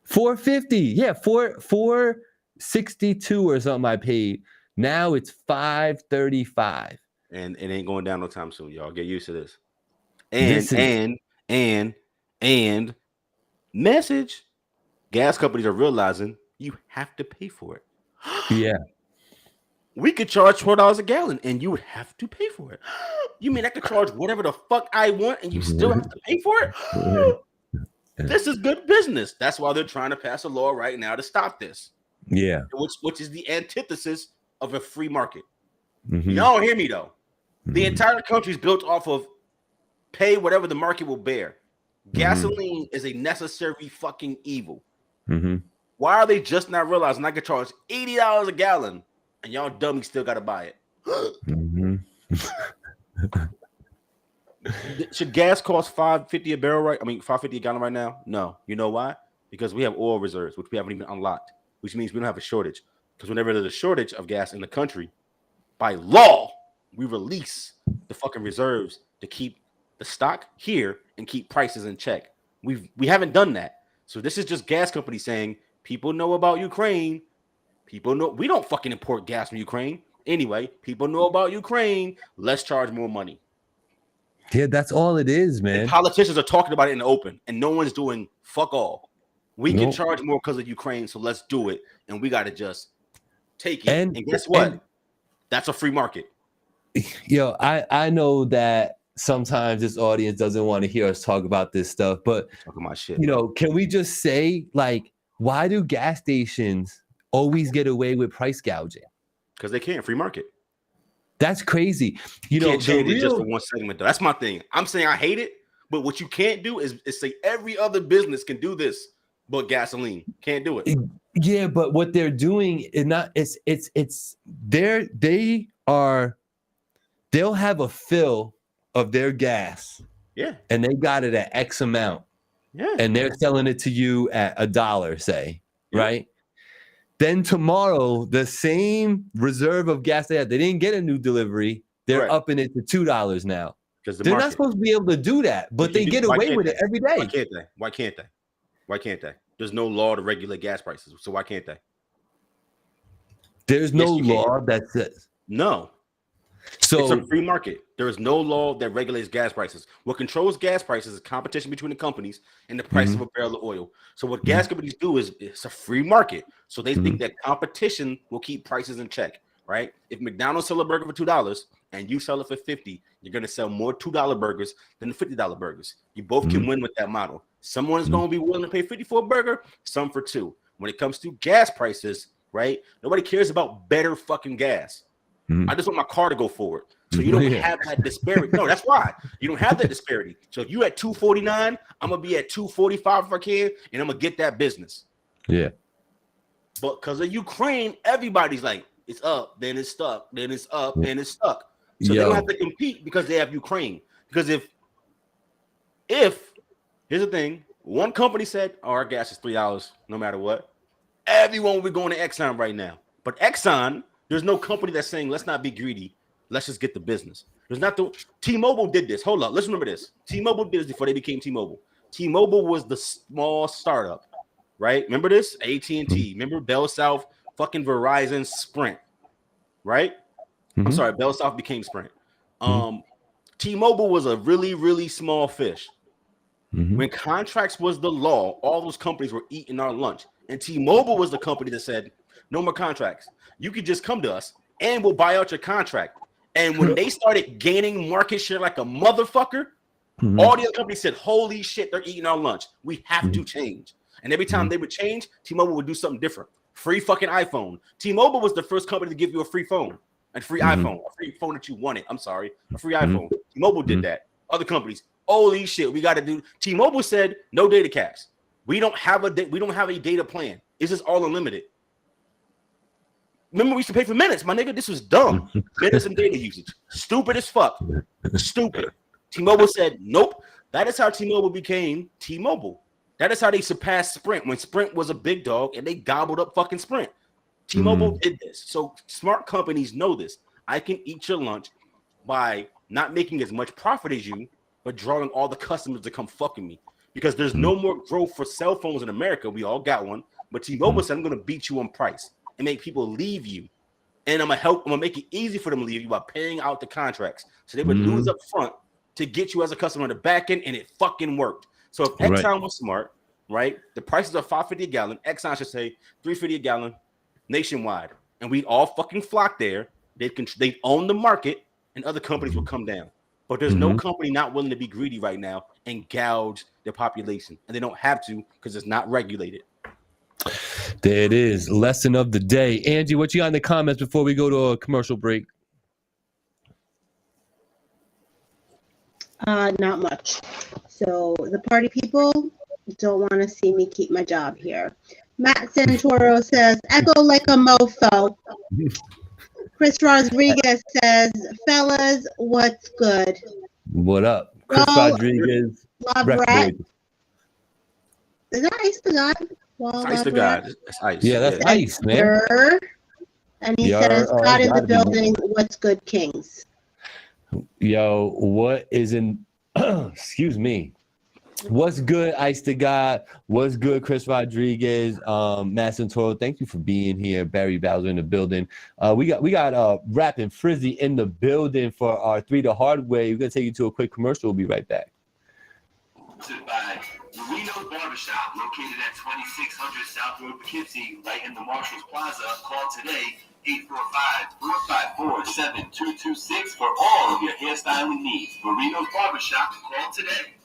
$4.50. Yeah, $4.62 or something I paid. Now it's $5.35. And it ain't going down no time soon, y'all. Get used to this. And message, gas companies are realizing you have to pay for it. Yeah. We could charge $4 a gallon and you would have to pay for it. You mean I could charge whatever the fuck I want and you still have to pay for it? This is good business. That's why they're trying to pass a law right now to stop this. Yeah. Which is the antithesis of a free market. Y'all don't hear me though. The entire country is built off of pay whatever the market will bear. Gasoline is a necessary fucking evil. Why are they just not realizing I could charge $80 a gallon and y'all dummies still got to buy it? Should gas cost $5.50 a barrel? Right? I mean, $5.50 a gallon right now? No. You know why? Because we have oil reserves, which we haven't even unlocked, which means we don't have a shortage. Because whenever there's a shortage of gas in the country, by law, we release the fucking reserves to keep the stock here and keep prices in check. We haven't done that. So this is just gas companies saying, people know about Ukraine. People know we don't fucking import gas from Ukraine. Anyway, people know about Ukraine. Let's charge more money. Yeah, that's all it is, man. And politicians are talking about it in the open, and no one's doing fuck all. We can charge more because of Ukraine, so let's do it. And we got to just take it. And guess what? That's a free market. Yo, I know that sometimes this audience doesn't want to hear us talk about this stuff, but talking about shit. You know, can we just say, like, why do gas stations always get away with price gouging? Because they can't. Free market. That's crazy. You know, can't change it just for one segment, though. That's my thing. I'm saying I hate it, but what you can't do is say every other business can do this, but gasoline can't do it. Yeah, but what they're doing is not. They'll have a fill of their gas. Yeah, and they got it at X amount. Yeah, and they're selling it to you at $1, say, right? Then tomorrow, the same reserve of gas they didn't get a new delivery. They're upping it to $2 now. Because they're not supposed to be able to do that, but they get away with it every day. Why can't they? Why can't they? Why can't they? There's no law to regulate gas prices, so why can't they? There's no law that says no. So it's a free market. There is no law that regulates gas prices. What controls gas prices is competition between the companies and the price of a barrel of oil. So what gas companies do is it's a free market. So they think that competition will keep prices in check, right? If McDonald's sell a burger for $2 and you sell it for $50, you're going to sell more $2 burgers than the $50 burgers. You both can win with that model. Someone's going to be willing to pay $50 for a burger, some for $2. When it comes to gas prices, right? Nobody cares about better fucking gas. I just want my car to go forward. So you don't have that disparity. No, that's why. You don't have that disparity. So if you at $2.49, I'm going to be at $2.45 if I can, and I'm going to get that business. Yeah. But because of Ukraine, everybody's like, it's up, then it's stuck, then it's up, then it's stuck. So they don't have to compete because they have Ukraine. Because if here's the thing, one company said, oh, our gas is $3 no matter what, everyone will be going to Exxon right now. But Exxon, there's no company that's saying, let's not be greedy. Let's just get the business. There's not the T-Mobile did this. Hold up. Let's remember this. T-Mobile did this before they became T-Mobile. T-Mobile was the small startup, right? Remember this? AT&T. Remember Bell South, fucking Verizon, Sprint, right? I'm sorry. Bell South became Sprint. T-Mobile was a really, really small fish. When contracts was the law, all those companies were eating our lunch. And T-Mobile was the company that said, no more contracts. You could just come to us and we'll buy out your contract. And when they started gaining market share like a motherfucker, all the other companies said, holy shit, they're eating our lunch. We have to change. And every time they would change, T-Mobile would do something different. Free fucking iPhone. T-Mobile was the first company to give you a free phone, a free iPhone, a free phone that you wanted. I'm sorry, a free iPhone. T-Mobile did that. Other companies, holy shit, we got to do. T-Mobile said no data caps. We don't have a data plan. It's just all unlimited. Remember, we used to pay for minutes, my nigga. This was dumb. Minutes and data usage. Stupid as fuck. Stupid. T-Mobile said, nope. That is how T-Mobile became T-Mobile. That is how they surpassed Sprint when Sprint was a big dog and they gobbled up fucking Sprint. T-Mobile did this. So smart companies know this. I can eat your lunch by not making as much profit as you, but drawing all the customers to come fucking me. Because there's no more growth for cell phones in America. We all got one. But T-Mobile said, I'm going to beat you on price and make people leave you. And I'm gonna make it easy for them to leave you by paying out the contracts. So they would lose up front to get you as a customer on the back end, and it fucking worked. So if Exxon was smart, right? The prices are $5.50 a gallon. Exxon should say $3.50 a gallon nationwide. And we all fucking flock there. They own the market, and other companies will come down. But there's no company not willing to be greedy right now and gouge their population. And they don't have to because it's not regulated. There it is. Lesson of the day. Angie, what you got in the comments before we go to a commercial break? Not much. So the party people don't want to see me keep my job here. Matt Santoro says, echo like a mofo. Chris Rodriguez says, fellas, what's good? What up? Chris Rodriguez. BROUIGHT. Is that Ice the God? It's Ice the God. It's Ice. Yeah, that's Ice, man. And he says, God in the building, what's good, Kings? Yo, what is in, excuse me. What's good, Ice the God? What's good, Chris Rodriguez? Matt Santoro, thank you for being here. Barry Bowser in the building. We got Rapping Frizzy in the building for our 3 the Hard Way. We're gonna take you to a quick commercial. We'll be right back. By Marino's Barbershop, located at 2600 South Road, Poughkeepsie, right in the Marshalls Plaza. Call today, 845-454-7226 for all of your hairstyling needs. Marino's Barbershop, call today.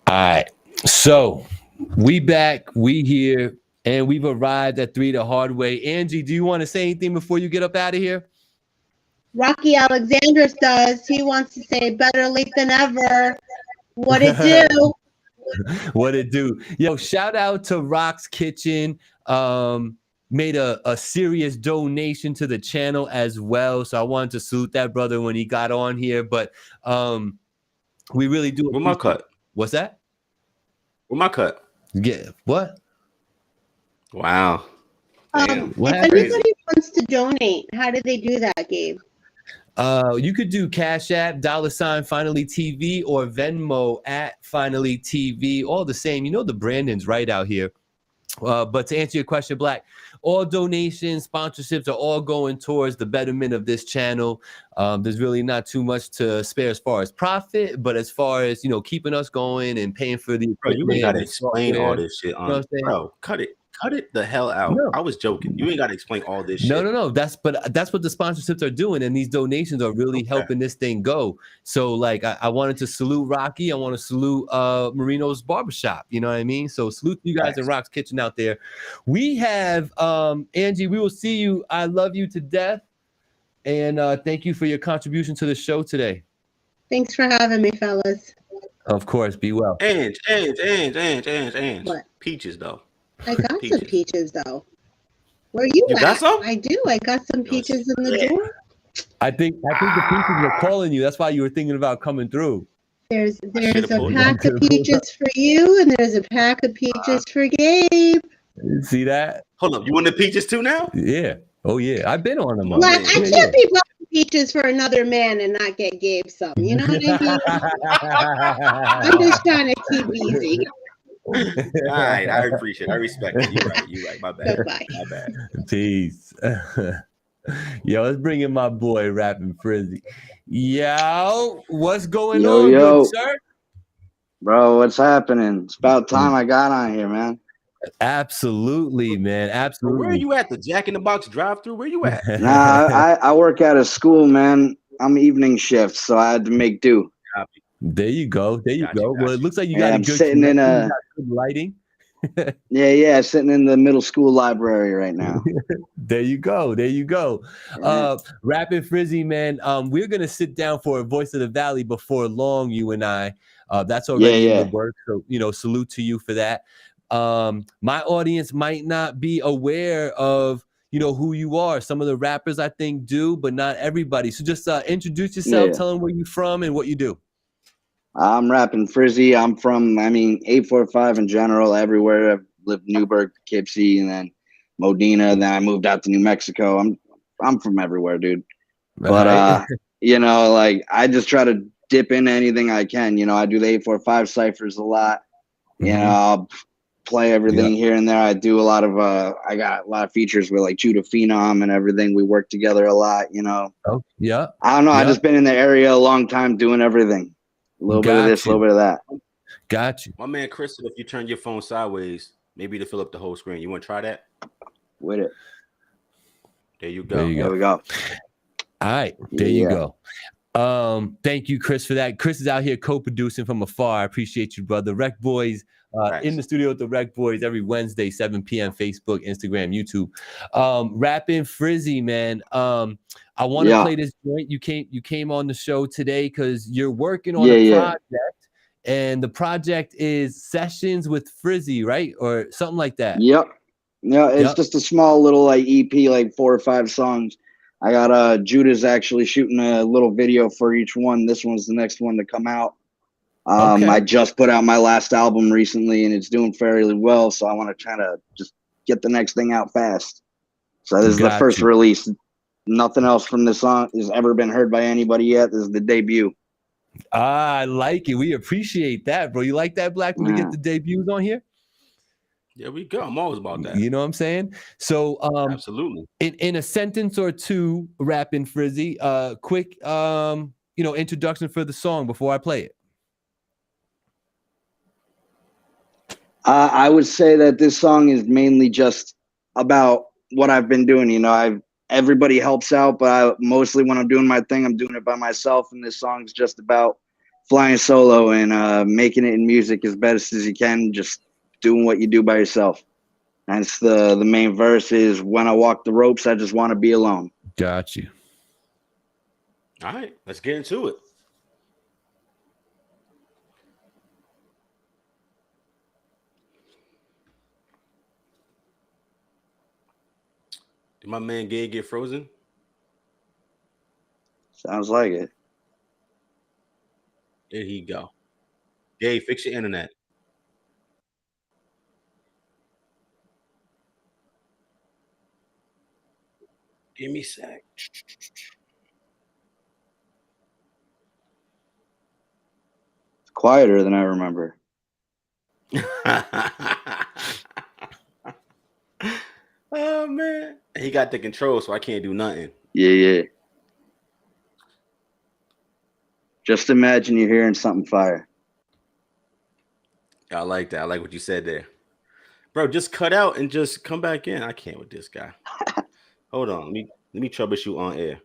All right, so we back, we here, and we've arrived at 3 the Hard Way. Angie, do you want to say anything before you get up out of here? Rocky Alexandros does. He wants to say better late than ever. What it do? What it do? Yo, shout out to Rock's Kitchen. Made a serious donation to the channel as well. So I wanted to salute that brother when he got on here. But we really do. With my cut. What's that? With my cut. Yeah. What? Wow. If anybody wants to donate, how do they do that, Gabe? You could do Cash App, $ Finally TV, or Venmo at Finally TV. All the same. You know the branding's right out here. But to answer your question, Black, all donations, sponsorships are all going towards the betterment of this channel. There's really not too much to spare as far as profit, but as far as, you know, keeping us going and paying for the bro, you ain't gotta explain all this shit on, bro. Cut it the hell out. No. I was joking. You ain't got to explain all this shit. No. That's what the sponsorships are doing. And these donations are really helping this thing go. So like, I wanted to salute Rocky. I want to salute Marino's Barbershop. You know what I mean? So salute you guys in Rock's Kitchen out there. We have, Angie, we will see you. I love you to death. And thank you for your contribution to the show today. Thanks for having me, fellas. Of course. Be well. Ange. What? Peaches, though. I got some peaches though. Where you at? Got some? I do. I got some peaches in the door. I think the peaches were calling you. That's why you were thinking about coming through. There's a pack of peaches for you, and there's a pack of peaches for Gabe. See that? Hold up. You want the peaches too now? Yeah. Oh yeah. I've been on them. Like, I can't be buying peaches for another man and not get Gabe some. You know what I mean? I'm just trying to keep easy. All right, I appreciate it. I respect it. You're right. My bad. Goodbye. My bad. Peace. Yo, let's bring in my boy Rapping Frizzy. Yo, what's going on, good sir? Bro, what's happening? It's about time I got on here, man. Absolutely, man. Absolutely. Where are you at? The Jack in the Box drive-through? Where you at? Nah, I work at a school, man. I'm evening shift, so I had to make do. There you go. Well, it looks like you got I'm good sitting in good lighting. yeah, sitting in the middle school library right now. There you go. Rapping Frizzy, man. We're gonna sit down for a Voice of the Valley before long, you and I. That's already in the work. So, you know, salute to you for that. My audience might not be aware of, you know, who you are. Some of the rappers I think do, but not everybody. So just introduce yourself, tell them where you're from and what you do. I'm Rapping Frizzy. I'm from, 845 in general, everywhere. I've lived Newburgh, Poughkeepsie, and then Modena. Then I moved out to New Mexico. I'm from everywhere, dude. But, you know, like, I just try to dip into anything I can. You know, I do the 845 ciphers a lot. You know, I'll play everything here and there. I do a lot of, I got a lot of features with like Judah Phenom and everything. We work together a lot, you know. Oh, yeah. I don't know. I just been in the area a long time doing everything. A little bit of this, a little bit of that. Got you. My man Chris, if you turn your phone sideways, maybe to fill up the whole screen. You want to try that? With it. There you go. There we go. All right. There you go. Thank you, Chris, for that. Chris is out here co-producing from afar. I appreciate you, brother. Rec Boys in the studio with the Rec Boys every Wednesday, 7 p.m. Facebook, Instagram, YouTube. Rapping Frizzy, man. I want to play this joint. You came on the show today because you're working on a project, and the project is Sessions with Frizzy, right? Or something like that. Yep. Yeah, it's just a small little like EP, like 4 or 5 songs. I got Judah's actually shooting a little video for each one. This one's the next one to come out. I just put out my last album recently, and it's doing fairly well. So I want to try to just get the next thing out fast. So this is the first release. Nothing else from this song has ever been heard by anybody yet. This is the debut. I like it. We appreciate that, bro. You like that, Black? When we get the debuts on here? Yeah, we go. I'm always about that. You know what I'm saying? So absolutely. In a sentence or two, rapping Frizzy, quick introduction for the song before I play it. I would say that this song is mainly just about what I've been doing. You know, everybody helps out, but mostly when I'm doing my thing, I'm doing it by myself. And this song's just about flying solo and making it in music as best as you can, just doing what you do by yourself. And it's the main verse is, when I walk the ropes, I just want to be alone. Got you. All right, let's get into it. Did my man Gabe get frozen? Sounds like it. There he go. Gabe, fix your internet. Give me a sec. It's quieter than I remember. Oh man, he got the control, so I can't do nothing. Yeah. Just imagine you're hearing something fire. I like that. I like what you said there, bro. Just cut out and just come back in. I can't with this guy. Hold on, let me troubleshoot on air.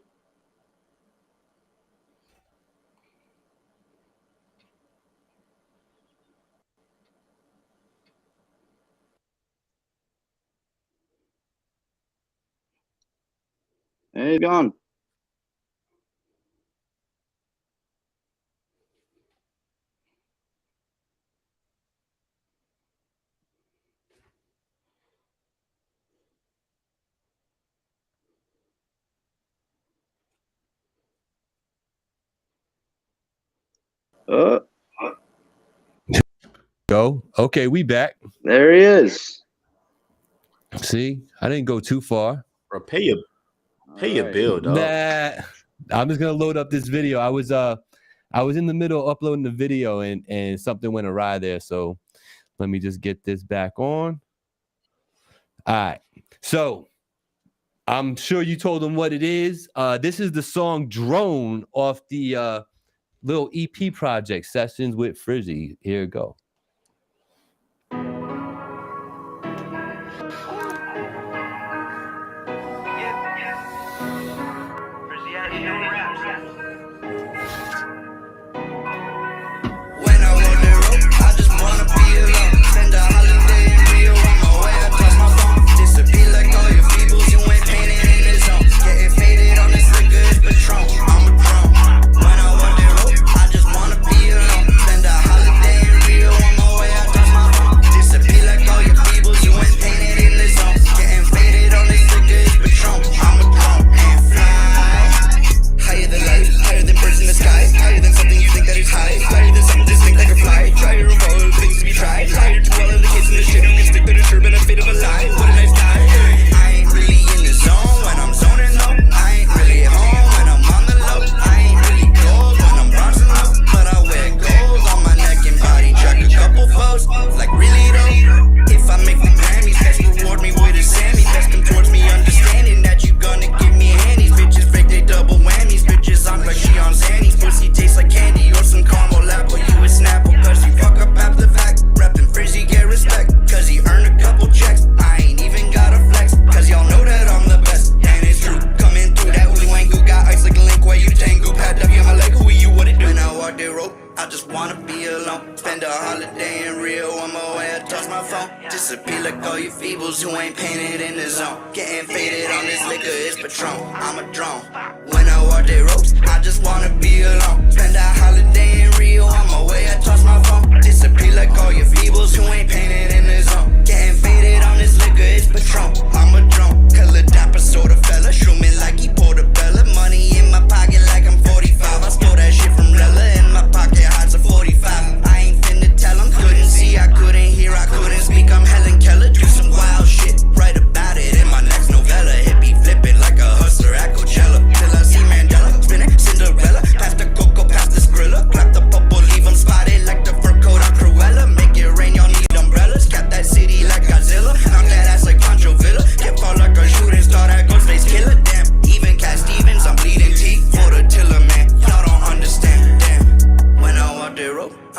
Hey, gone. Go. Okay, we back. There he is. See, I didn't go too far. Bro, pay your bill, dog. Nah, I'm just gonna load up this video. I was in the middle of uploading the video and something went awry there. So let me just get this back on. All right. So I'm sure you told them what it is. This is the song Drone off the little EP project, Sessions with Frizzy. Here we go. When I walk the ropes, I just wanna be alone. Spend a holiday in Rio, on my way, I toss my phone.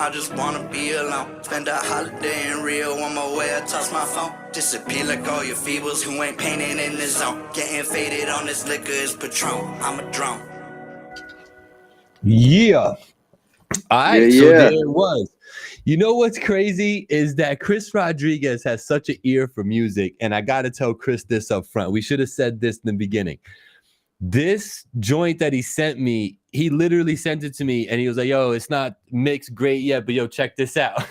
I just wanna be alone. Spend a holiday in Rio on my way, I toss my phone. Disappear like all your feebles who ain't painted in the zone. Getting faded on this liquor is Patron. I'm a drone. Yeah. All right, Yeah, so yeah. there it was. You know what's crazy is that Chris Rodriguez has such an ear for music, and I gotta tell Chris this up front. We should have said this in the beginning. This joint that he sent me, he literally sent it to me, and he was like, "Yo, it's not mixed great yet, but yo, check this out."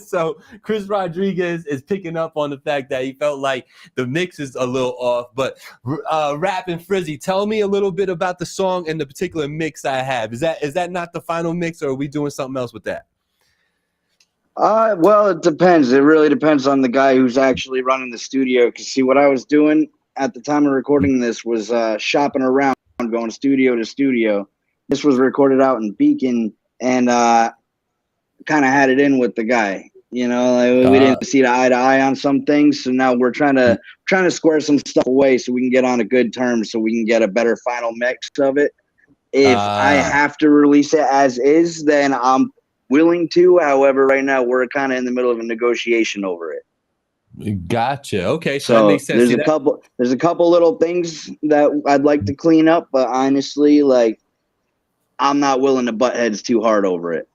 So Chris Rodriguez is picking up on the fact that he felt like the mix is a little off. But Rap and Frizzy, tell me a little bit about the song and the particular mix I have. Is that not the final mix, or are we doing something else with that? Well, it depends. It really depends on the guy who's actually running the studio. Because see, what I was doing at the time of recording this was shopping around, going studio to studio. This was recorded out in Beacon, and kind of had it in with the guy. You know, like, we didn't see eye to eye on some things, so now we're trying to square some stuff away so we can get on a good term, so we can get a better final mix of it. If I have to release it as is, then I'm willing to. However, right now we're kind of in the middle of a negotiation over it. Gotcha. Okay, so that makes sense. There's a couple little things that I'd like to clean up, but honestly, like, I'm not willing to butt heads too hard over it.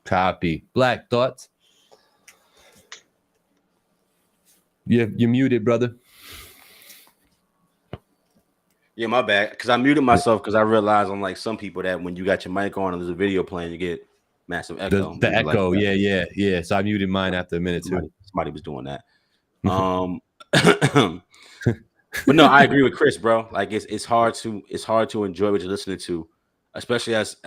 Copy. Black, thoughts? You're muted, brother. Yeah, my bad. Because I muted myself because I realized on like some people that when you got your mic on and there's a video playing, you get massive echo. The echo, like yeah. So I muted mine after a minute too. Somebody was doing that. But no, I agree with Chris, bro. Like it's hard to enjoy what you're listening to, especially as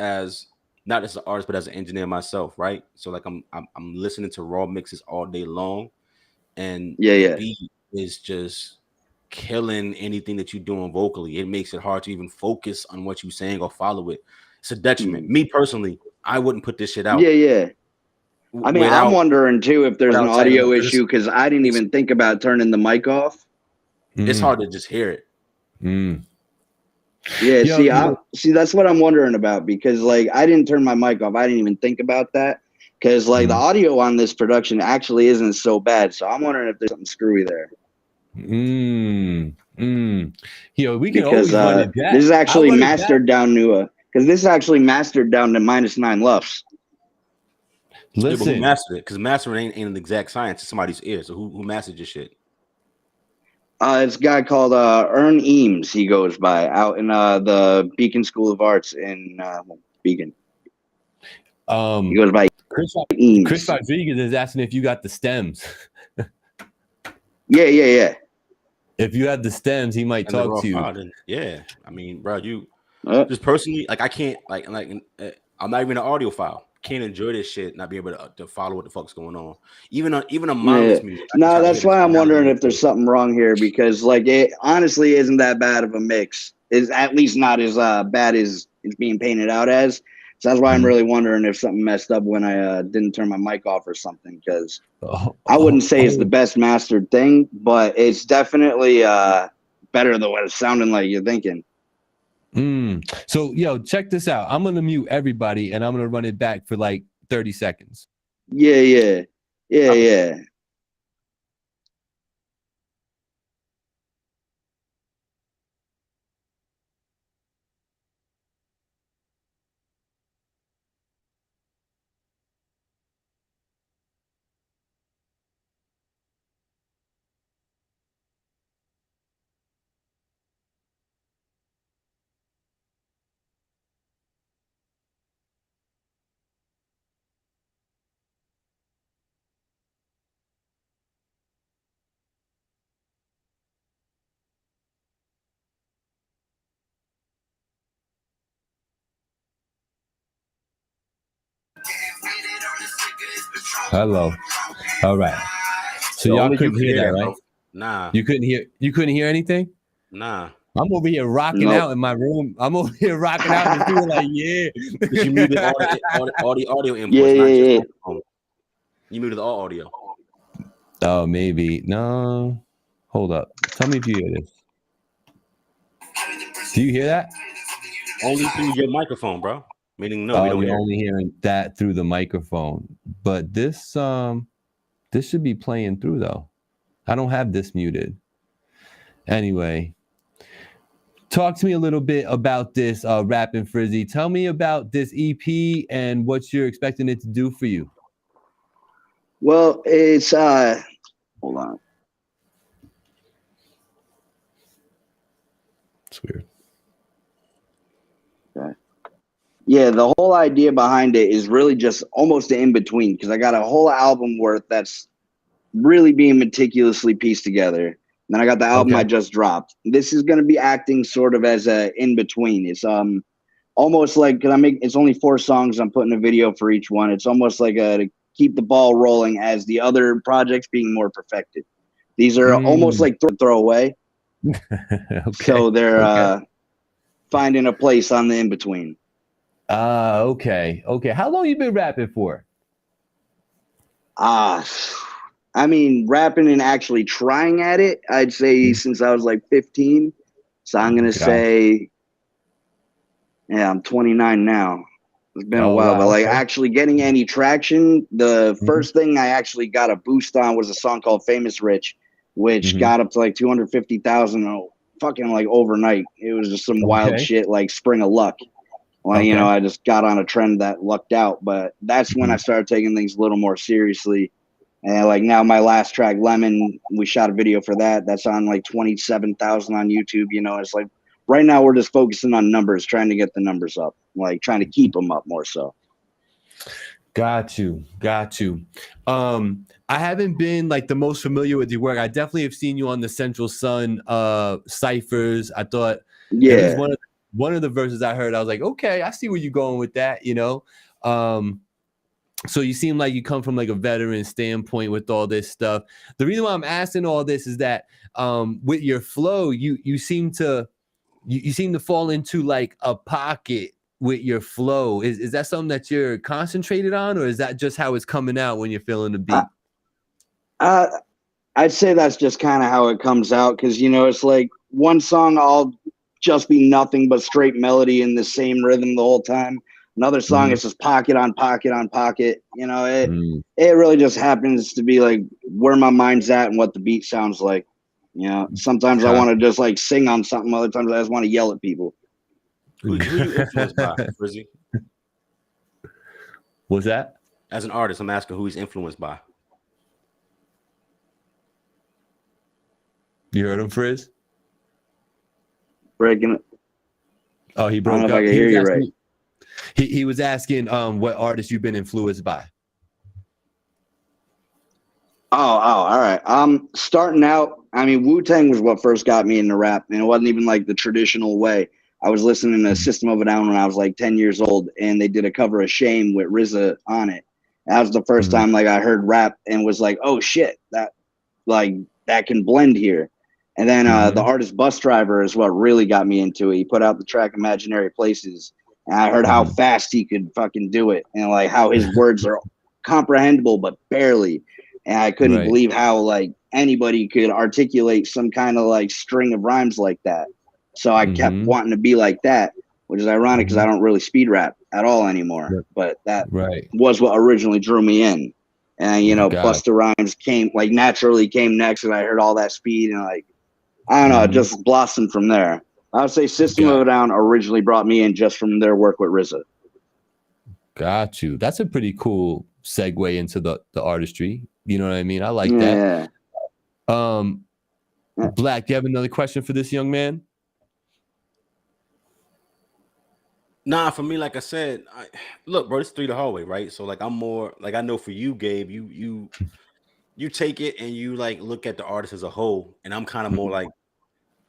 not as an artist but as an engineer myself, right? So like I'm listening to raw mixes all day long, and the beat is just killing anything that you're doing vocally. It makes it hard to even focus on what you're saying or follow it. It's a detriment. Me personally, I wouldn't put this shit out. Yeah. I mean, I'm wondering too if there's an audio issue because I didn't even think about turning the mic off. It's hard to just hear it. Yeah, see, that's what I'm wondering about because like I didn't turn my mic off. I didn't even think about that because like the audio on this production actually isn't so bad. So I'm wondering if there's something screwy there. Yo, we can always run it back. This is actually mastered down to because this is actually mastered down to -9 LUFS. Listen, who mastered it? Because mastering ain't an exact science. It's somebody's ear. So who mastered your shit? It's a guy called Ern Eames. He goes by out in the Beacon School of Arts in Beacon. He goes by Eames. Chris Rodriguez is asking if you got the stems. Yeah. If you had the stems, he might talk to you. Yeah, I mean, bro, you just personally, like, I can't, like, I'm not even an audiophile. Can't enjoy this shit, not be able to follow what the fuck's going on. Even a mindless music. No, that's why I'm wondering if there's something wrong here because, like, it honestly isn't that bad of a mix. It's at least not as bad as it's being painted out as. So that's why I'm really wondering if something messed up when I didn't turn my mic off or something. Because I wouldn't say it's the best mastered thing, but it's definitely better than what it's sounding like you're thinking. So, yo, check this out. I'm gonna mute everybody and I'm gonna run it back for like 30 seconds. Yeah. Hello. All right. So y'all couldn't hear that, right? Nah. You couldn't hear anything? Nah. I'm over here rocking out in my room. I'm over here rocking out and doing like, yeah. You muted all the audio inputs. Yeah. You muted all audio. Oh, maybe. No. Hold up. Tell me if you hear this. Do you hear that? Only through your microphone, bro. Meaning no, we don't you're hear. only hearing that through the microphone. But this should be playing through though. I don't have this muted. Anyway, talk to me a little bit about this Rapping Frizzy. Tell me about this EP and what you're expecting it to do for you. Well, it's hold on. It's weird. Okay. Yeah, the whole idea behind it is really just almost an in-between, because I got a whole album worth that's really being meticulously pieced together. And then I got the album I just dropped. This is going to be acting sort of as a in-between. It's almost like, because it's only 4 songs. I'm putting a video for each one. It's almost like to keep the ball rolling as the other projects being more perfected. These are almost like throwaway. Okay. So they're finding a place on the in-between. Okay. How long you been rapping for? I mean, rapping and actually trying at it, I'd say since I was like 15. So I'm going to say, yeah, I'm 29 now. It's been a while, but like actually getting any traction, the first thing I actually got a boost on was a song called Famous Rich, which got up to like 250,000 fucking like overnight. It was just some wild shit like Spring of Luck. Well, you know, I just got on a trend that lucked out, but that's when I started taking things a little more seriously. And like now my last track, Lemon, we shot a video for that. That's on like 27,000 on YouTube. You know, it's like right now we're just focusing on numbers, trying to get the numbers up, like trying to keep them up more so. Got you. I haven't been like the most familiar with your work. I definitely have seen you on the Central Sun ciphers. I thought one of the verses I heard, I was like, okay, I see where you're going with that, you know. So you seem like you come from like a veteran standpoint with all this stuff. The reason why I'm asking all this is that with your flow, you seem to fall into like a pocket with your flow. Is that something that you're concentrated on, or is that just how it's coming out when you're feeling the beat? I'd say that's just kind of how it comes out, because you know it's like one song I'll just be nothing but straight melody in the same rhythm the whole time. Another song is just pocket on pocket on pocket. You know, it really just happens to be like where my mind's at and what the beat sounds like. You know, sometimes I want to just like sing on something. Other times I just want to yell at people. Who you influenced by, Frizzy? What's that? As an artist, I'm asking who he's influenced by. You heard him, Frizz? Breaking it. Oh, he broke up. I don't know if I can hear you right. He was asking what artists you've been influenced by. Oh, all right. Starting out, I mean, Wu-Tang was what first got me into rap, and it wasn't even like the traditional way. I was listening to System of a Down when I was like 10 years old, and they did a cover of Shame with RZA on it. That was the first time like I heard rap and was like, oh shit, that can blend here. And then the artist Bus Driver is what really got me into it. He put out the track Imaginary Places, and I heard how fast he could fucking do it, and like how his words are comprehensible but barely. And I couldn't believe how like anybody could articulate some kind of like string of rhymes like that. So I kept wanting to be like that, which is ironic because I don't really speed rap at all anymore. But that was what originally drew me in. And you know, Busta Rhymes naturally came next, and I heard all that speed, and like I don't know, it just blossomed from there. I would say System of a Down originally brought me in just from their work with RZA. Got you. That's a pretty cool segue into the artistry. You know what I mean? I like that. Black, do you have another question for this young man? Nah, for me, like I said, look, bro, it's 3 the hallway, right? So like I'm more like I know for you, Gabe, you take it and you like look at the artist as a whole, and I'm kind of more like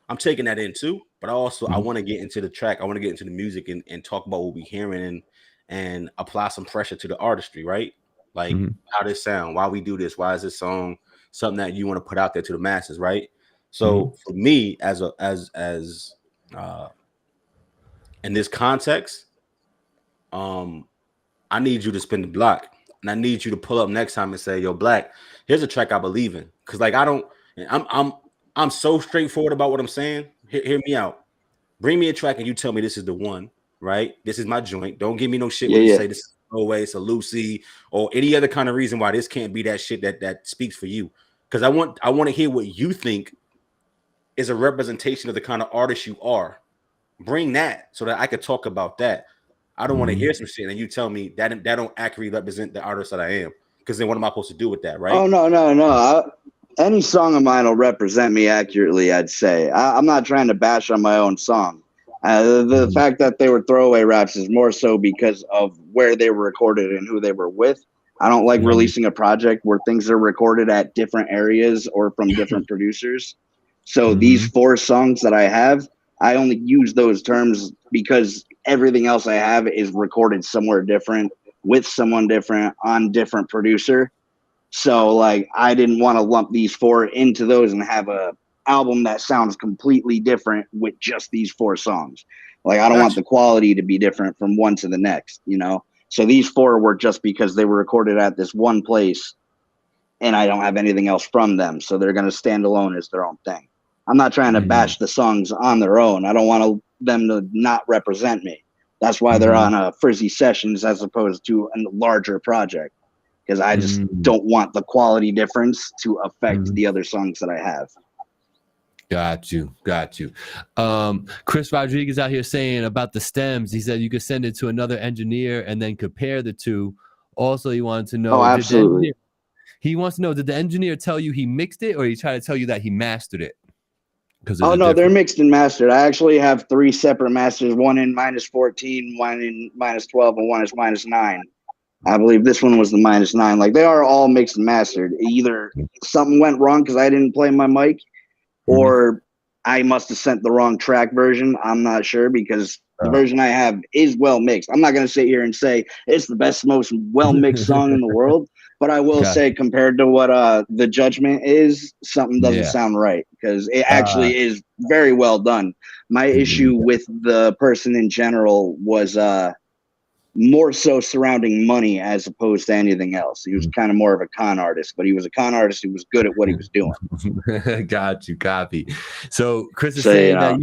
I'm taking that in too, but I want to get into the track, I want to get into the music and talk about what we're hearing and apply some pressure to the artistry, right? Like how this sound, why we do this, why is this song something that you want to put out there to the masses, right? So for me, as in this context, I need you to spin the block, and I need you to pull up next time and say, "Yo, Black, here's a track I believe in." Because like I'm so straightforward about what I'm saying. Hear me out. Bring me a track and you tell me this is the one, right? This is my joint. Don't give me no shit when you say this is no way, it's a Lucy or any other kind of reason why this can't be that shit that speaks for you. Because I want to hear what you think is a representation of the kind of artist you are. Bring that so that I could talk about that. I don't want to hear some shit and you tell me that don't accurately represent the artist that I am. Because then what am I supposed to do with that, right? Oh, no. Any song of mine will represent me accurately, I'd say. I'm not trying to bash on my own song. The fact that they were throwaway raps is more so because of where they were recorded and who they were with. I don't like releasing a project where things are recorded at different areas or from different producers. So these 4 songs that I have, I only use those terms because everything else I have is recorded somewhere different with someone different on different producer. So like I didn't want to lump these 4 into those and have a album that sounds completely different with just these 4 songs. Like I don't want the quality to be different from one to the next, you know? So these 4 were just because they were recorded at this one place and I don't have anything else from them. So they're going to stand alone as their own thing. I'm not trying to bash the songs on their own. I don't want them to not represent me. That's why they're on a Frizzy Sessions as opposed to a larger project. Because I just don't want the quality difference to affect the other songs that I have. Got you. Chris Rodriguez out here saying about the stems. He said you could send it to another engineer and then compare the two. Also, he wanted to know. Oh, absolutely. He wants to know, did the engineer tell you he mixed it or he tried to tell you that he mastered it? Oh, no, they're mixed and mastered. I actually have 3 separate masters, one in -14, one in -12, and one is -9. I believe this one was the -9. Like they are all mixed and mastered. Either something went wrong because I didn't play my mic, or I must have sent the wrong track version. I'm not sure because the version I have is well mixed. I'm not going to sit here and say it's the best, most well mixed song in the world, but I will say compared to what the judgment is, something doesn't sound right because it actually is very well done. My issue with the person in general was more so surrounding money as opposed to anything else. He was kind of more of a con artist, but he was a con artist who was good at what he was doing. Got you, copy. So Chris is saying that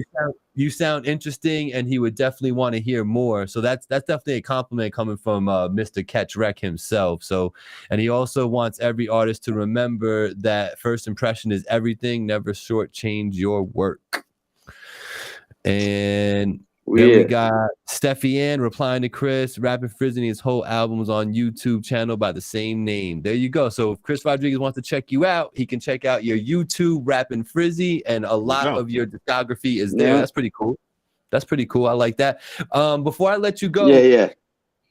you sound interesting and he would definitely want to hear more. So that's definitely a compliment coming from Mr. Catch Wreck himself. So, and he also wants every artist to remember that first impression is everything. Never shortchange your work. And then we got Steffi Ann replying to Chris, rapping Frizzy. His whole album is on YouTube channel by the same name. There you go. So if Chris Rodriguez wants to check you out, he can check out your YouTube rapping Frizzy, and a lot of your discography is there. That's pretty cool. I like that. Before I let you go,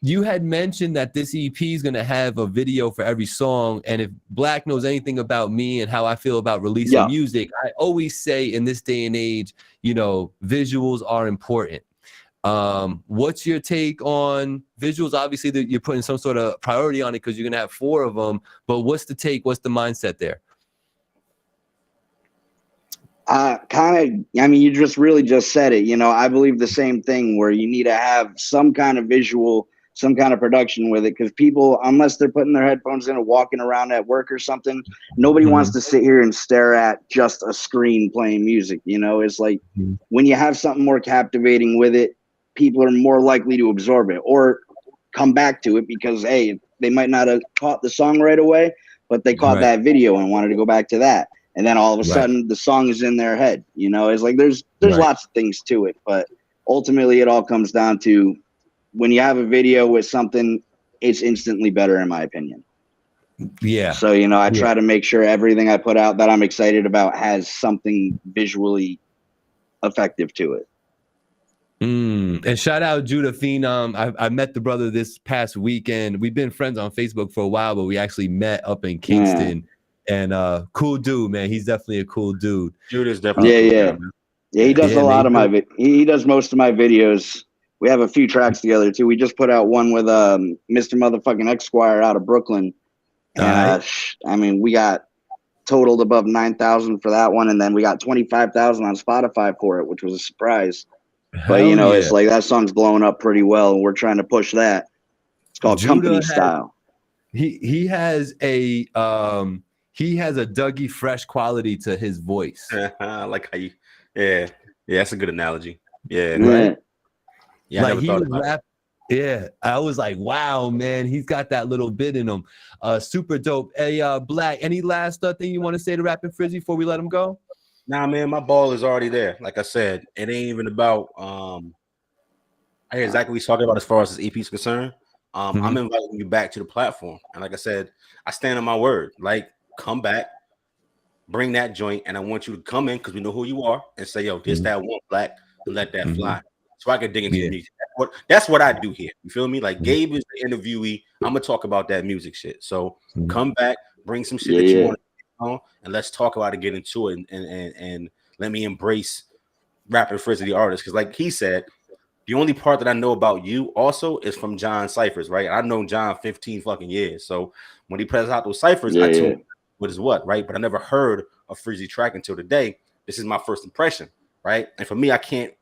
you had mentioned that this EP is going to have a video for every song. And if Black knows anything about me and how I feel about releasing music, I always say in this day and age, you know, visuals are important. What's your take on visuals? Obviously that you're putting some sort of priority on it because you're going to have 4 of them, but what's the take? What's the mindset there? You just really just said it. You know, I believe the same thing where you need to have some kind of visual, some kind of production with it, because people, unless they're putting their headphones in and walking around at work or something, nobody wants to sit here and stare at just a screen playing music. You know, it's like when you have something more captivating with it, people are more likely to absorb it or come back to it because, hey, they might not have caught the song right away, but they caught that video and wanted to go back to that. And then all of a sudden the song is in their head. You know, it's like there's lots of things to it, but ultimately it all comes down to when you have a video with something, it's instantly better in my opinion. Yeah. So, you know, I try to make sure everything I put out that I'm excited about has something visually effective to it. And shout out Judah Phenom. I met the brother this past weekend. We've been friends on Facebook for a while, but we actually met up in Kingston. And cool dude, man. He's definitely a cool dude. Judah's definitely Yeah, he does a lot of my he does most of my videos. We have a few tracks together too. We just put out one with Mr. Motherfucking Esquire out of Brooklyn. And I mean, we got totaled above 9,000 for that one, and then we got 25,000 on Spotify for it, which was a surprise. But you know, it's like that song's blowing up pretty well, and we're trying to push that. It's called Company Style. He has a Dougie Fresh quality to his voice. I like how you, yeah, that's a good analogy. Yeah, right. Yeah, like I never he thought was about it. Yeah, I was like, wow, man, he's got that little bit in him. Super dope. Hey, Black, any last thing you want to say to Rapping Frizzy before we let him go? Nah, man, my ball is already there. Like I said, it ain't even about I hear exactly what he's talking about as far as this EP is concerned. I'm inviting you back to the platform. And like I said, I stand on my word. Like, come back, bring that joint, and I want you to come in because we know who you are and say, yo, this, that one, Black, and let that fly. So I can dig into music. That's what I do here. You feel me? Like Gabe is the interviewee. I'm gonna talk about that music shit. So come back, bring some shit that you want to on, and let's talk about it, get into it, and let me embrace Rapping Frizzy, the artist. Because like he said, the only part that I know about you also is from John ciphers, right? I've known John 15 fucking years. So when he plays out those ciphers, I told him what is what, right? But I never heard a Frizzy track until today. This is my first impression, right? And for me, I can't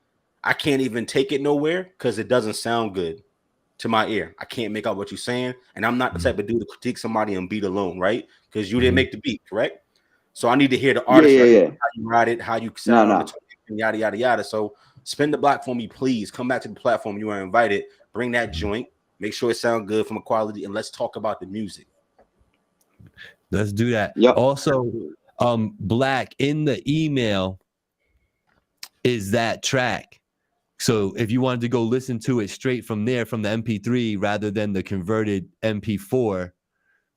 even take it nowhere because it doesn't sound good to my ear. I can't make out what you're saying, and I'm not the type of dude to critique somebody on beat alone, right? Because you didn't make the beat, correct? So I need to hear the artist, how you write it, how you sound on the yada yada yada. So spin the block for me, please. Come back to the platform. You are invited. Bring that joint. Make sure it sounds good from a quality, and let's talk about the music. Let's do that. Yep. Also, Black, in the email is that track. So if you wanted to go listen to it straight from there, from the MP3, rather than the converted MP4,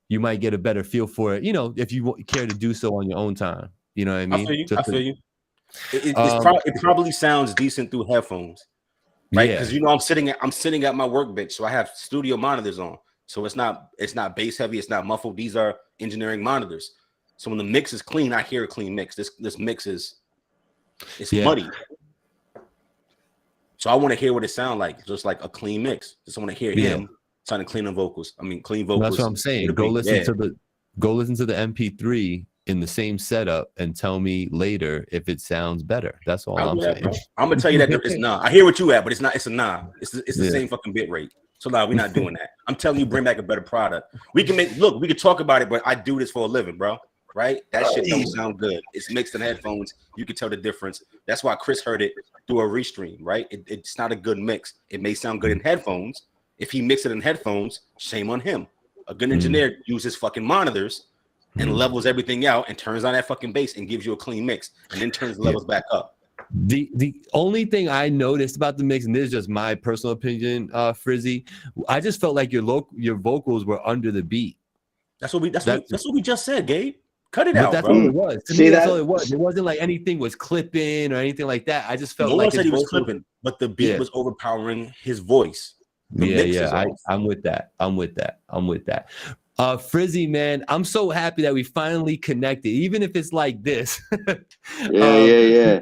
you might get a better feel for it, you know, if you care to do so on your own time. You know what I mean? I feel you. It probably sounds decent through headphones, right? Because you know I'm sitting at my workbench, so I have studio monitors on. So it's not bass heavy, it's not muffled. These are engineering monitors. So when the mix is clean, I hear a clean mix. This mix is muddy. So I want to hear what it sounds like, just like a clean mix. Just want to hear him sounding clean on vocals. I mean, clean vocals. That's what I'm saying. Go listen to the MP3 in the same setup and tell me later if it sounds better. That's all I'm saying. I'm gonna tell you that it's nah. I hear what you at, but it's not. It's a nah. It's the same fucking bit rate. So nah, we're not doing that. I'm telling you, bring back a better product. We can talk about it, but I do this for a living, bro. Right? That shit don't sound good. It's mixed in headphones. You can tell the difference. That's why Chris heard it through a restream, right? It's not a good mix. It may sound good in headphones. If he mixed it in headphones, shame on him. A good engineer uses fucking monitors and levels everything out and turns on that fucking bass and gives you a clean mix and then turns the levels back up. The only thing I noticed about the mix, and this is just my personal opinion, Frizzy, I just felt like your vocals were under the beat. That's what we just said, Gabe. Cut it out, that's bro. All it was. To me, that's all it was. It wasn't like anything was clipping or anything like that. I just felt like said he was clipping, but the beat was overpowering his voice. I'm with that. Frizzy, man, I'm so happy that we finally connected, even if it's like this. Yeah.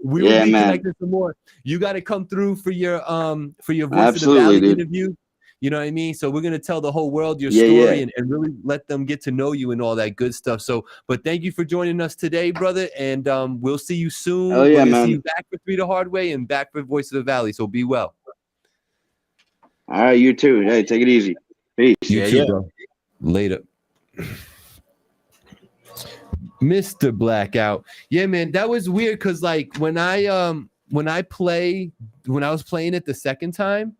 We will be connected some more. You got to come through for your Voice of the Valley interview. You know what I mean? So we're going to tell the whole world your story and really let them get to know you and all that good stuff. So, but thank you for joining us today, brother. And we'll see you soon. Oh, yeah, man. See you back for 3 the Hard Way and back for Voice of the Valley. So be well. All right, you too. Hey, take it easy. Peace. You too, bro. Later. Mr. Blackout. Yeah, man, that was weird because like when I was playing it the second time,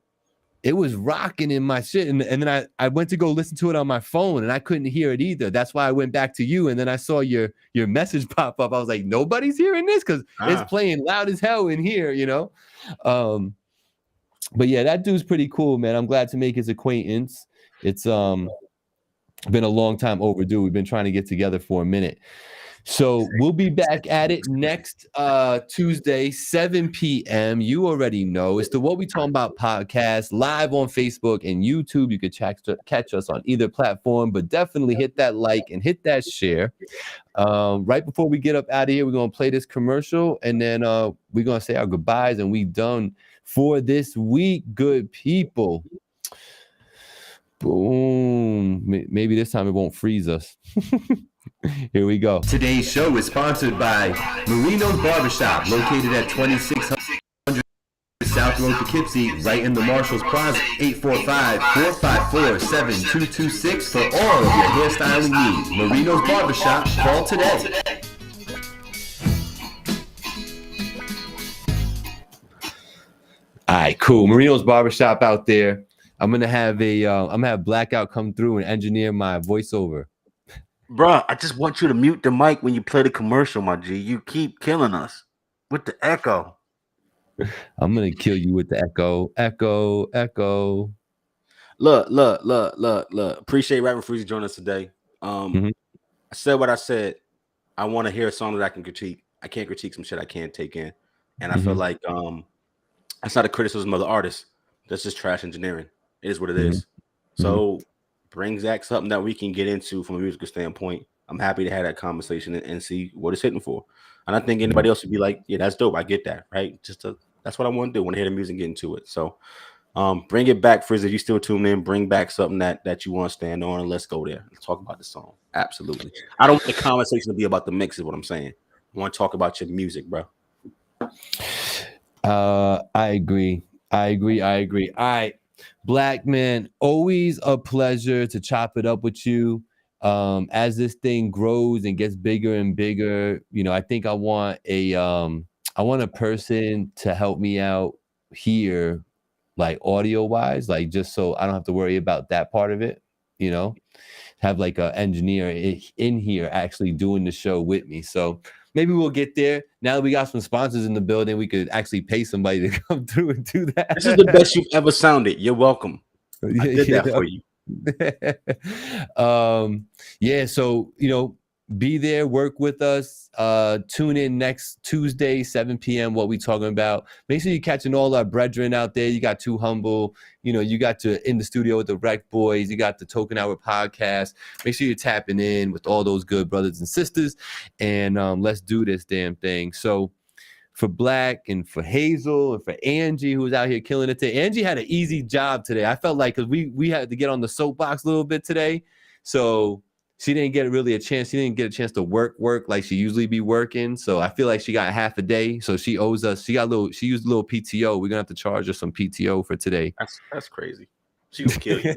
it was rocking in my shit. And then I went to go listen to it on my phone and I couldn't hear it either. That's why I went back to you. And then I saw your message pop up. I was like, nobody's hearing this because it's playing loud as hell in here, you know? But yeah, that dude's pretty cool, man. I'm glad to make his acquaintance. It's been a long time overdue. We've been trying to get together for a minute. So we'll be back at it next Tuesday, 7 p.m. You already know. It's the What We Talking About podcast, live on Facebook and YouTube. You could catch us on either platform, but definitely hit that like and hit that share. Right before we get up out of here, we're going to play this commercial, and then we're going to say our goodbyes, and we done for this week, good people. Boom. Maybe this time it won't freeze us. Here we go. Today's show is sponsored by Marino's Barbershop, located at 2600 South Road, Poughkeepsie, right in the Marshalls Plaza. 845-454-7226 for all of your hairstyling needs. Marino's Barbershop. Call today. All right. right, cool. Marino's Barbershop out there. I'm gonna have Blackout come through and engineer my voiceover. Bruh, I just want you to mute the mic when you play the commercial, my G. You keep killing us with the echo. I'm gonna kill you with the echo. Look. Appreciate Rapper Freezy joining us today. Mhm. I said what I said. I want to hear a song that I can critique. I can't critique some shit I can't take in. And I feel like that's not a criticism of the artist. That's just trash engineering. It is what it is. So bring Zach something that we can get into from a musical standpoint. I'm happy to have that conversation and see what it's hitting for. And I think anybody else would be like, yeah, that's dope. I get that, right? That's what I want to do. I want to hear the music, get into it. So bring it back, Frizz. If you still tune in, bring back something that you want to stand on, and let's go there. Let's talk about the song. Absolutely. I don't want the conversation to be about the mix, is what I'm saying. I want to talk about your music, bro. I agree. All right, Black man, always a pleasure to chop it up with you. As this thing grows and gets bigger and bigger, I think I want a person to help me out here, like audio wise, like just so I don't have to worry about that part of it, have like an engineer in here actually doing the show with me. So maybe we'll get there. Now that we got some sponsors in the building, we could actually pay somebody to come through and do that. This is the best you've ever sounded. You're welcome. I did that for you. Yeah, so be there, work with us. Tune in next Tuesday, 7 p.m. What we talking about. Make sure you're catching all our brethren out there. You got Too Humble, you got to In the Studio with the Rec Boys, you got the Token Hour podcast. Make sure you're tapping in with all those good brothers and sisters, and let's do this damn thing. So for Black and for Hazel and for Angie, who was out here killing it today. Angie had an easy job today. I felt like, because we had to get on the soapbox a little bit today, so she didn't get a chance to work like she usually be working. So I feel like she got half a day. So she owes us. She used a little PTO. We're gonna have to charge her some PTO for today. That's crazy. She gonna kill you.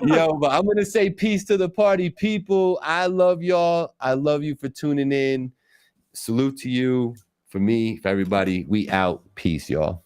Yo, but I'm gonna say peace to the party people. I love y'all. I love you for tuning in. Salute to you. For me, for everybody. We out. Peace, y'all.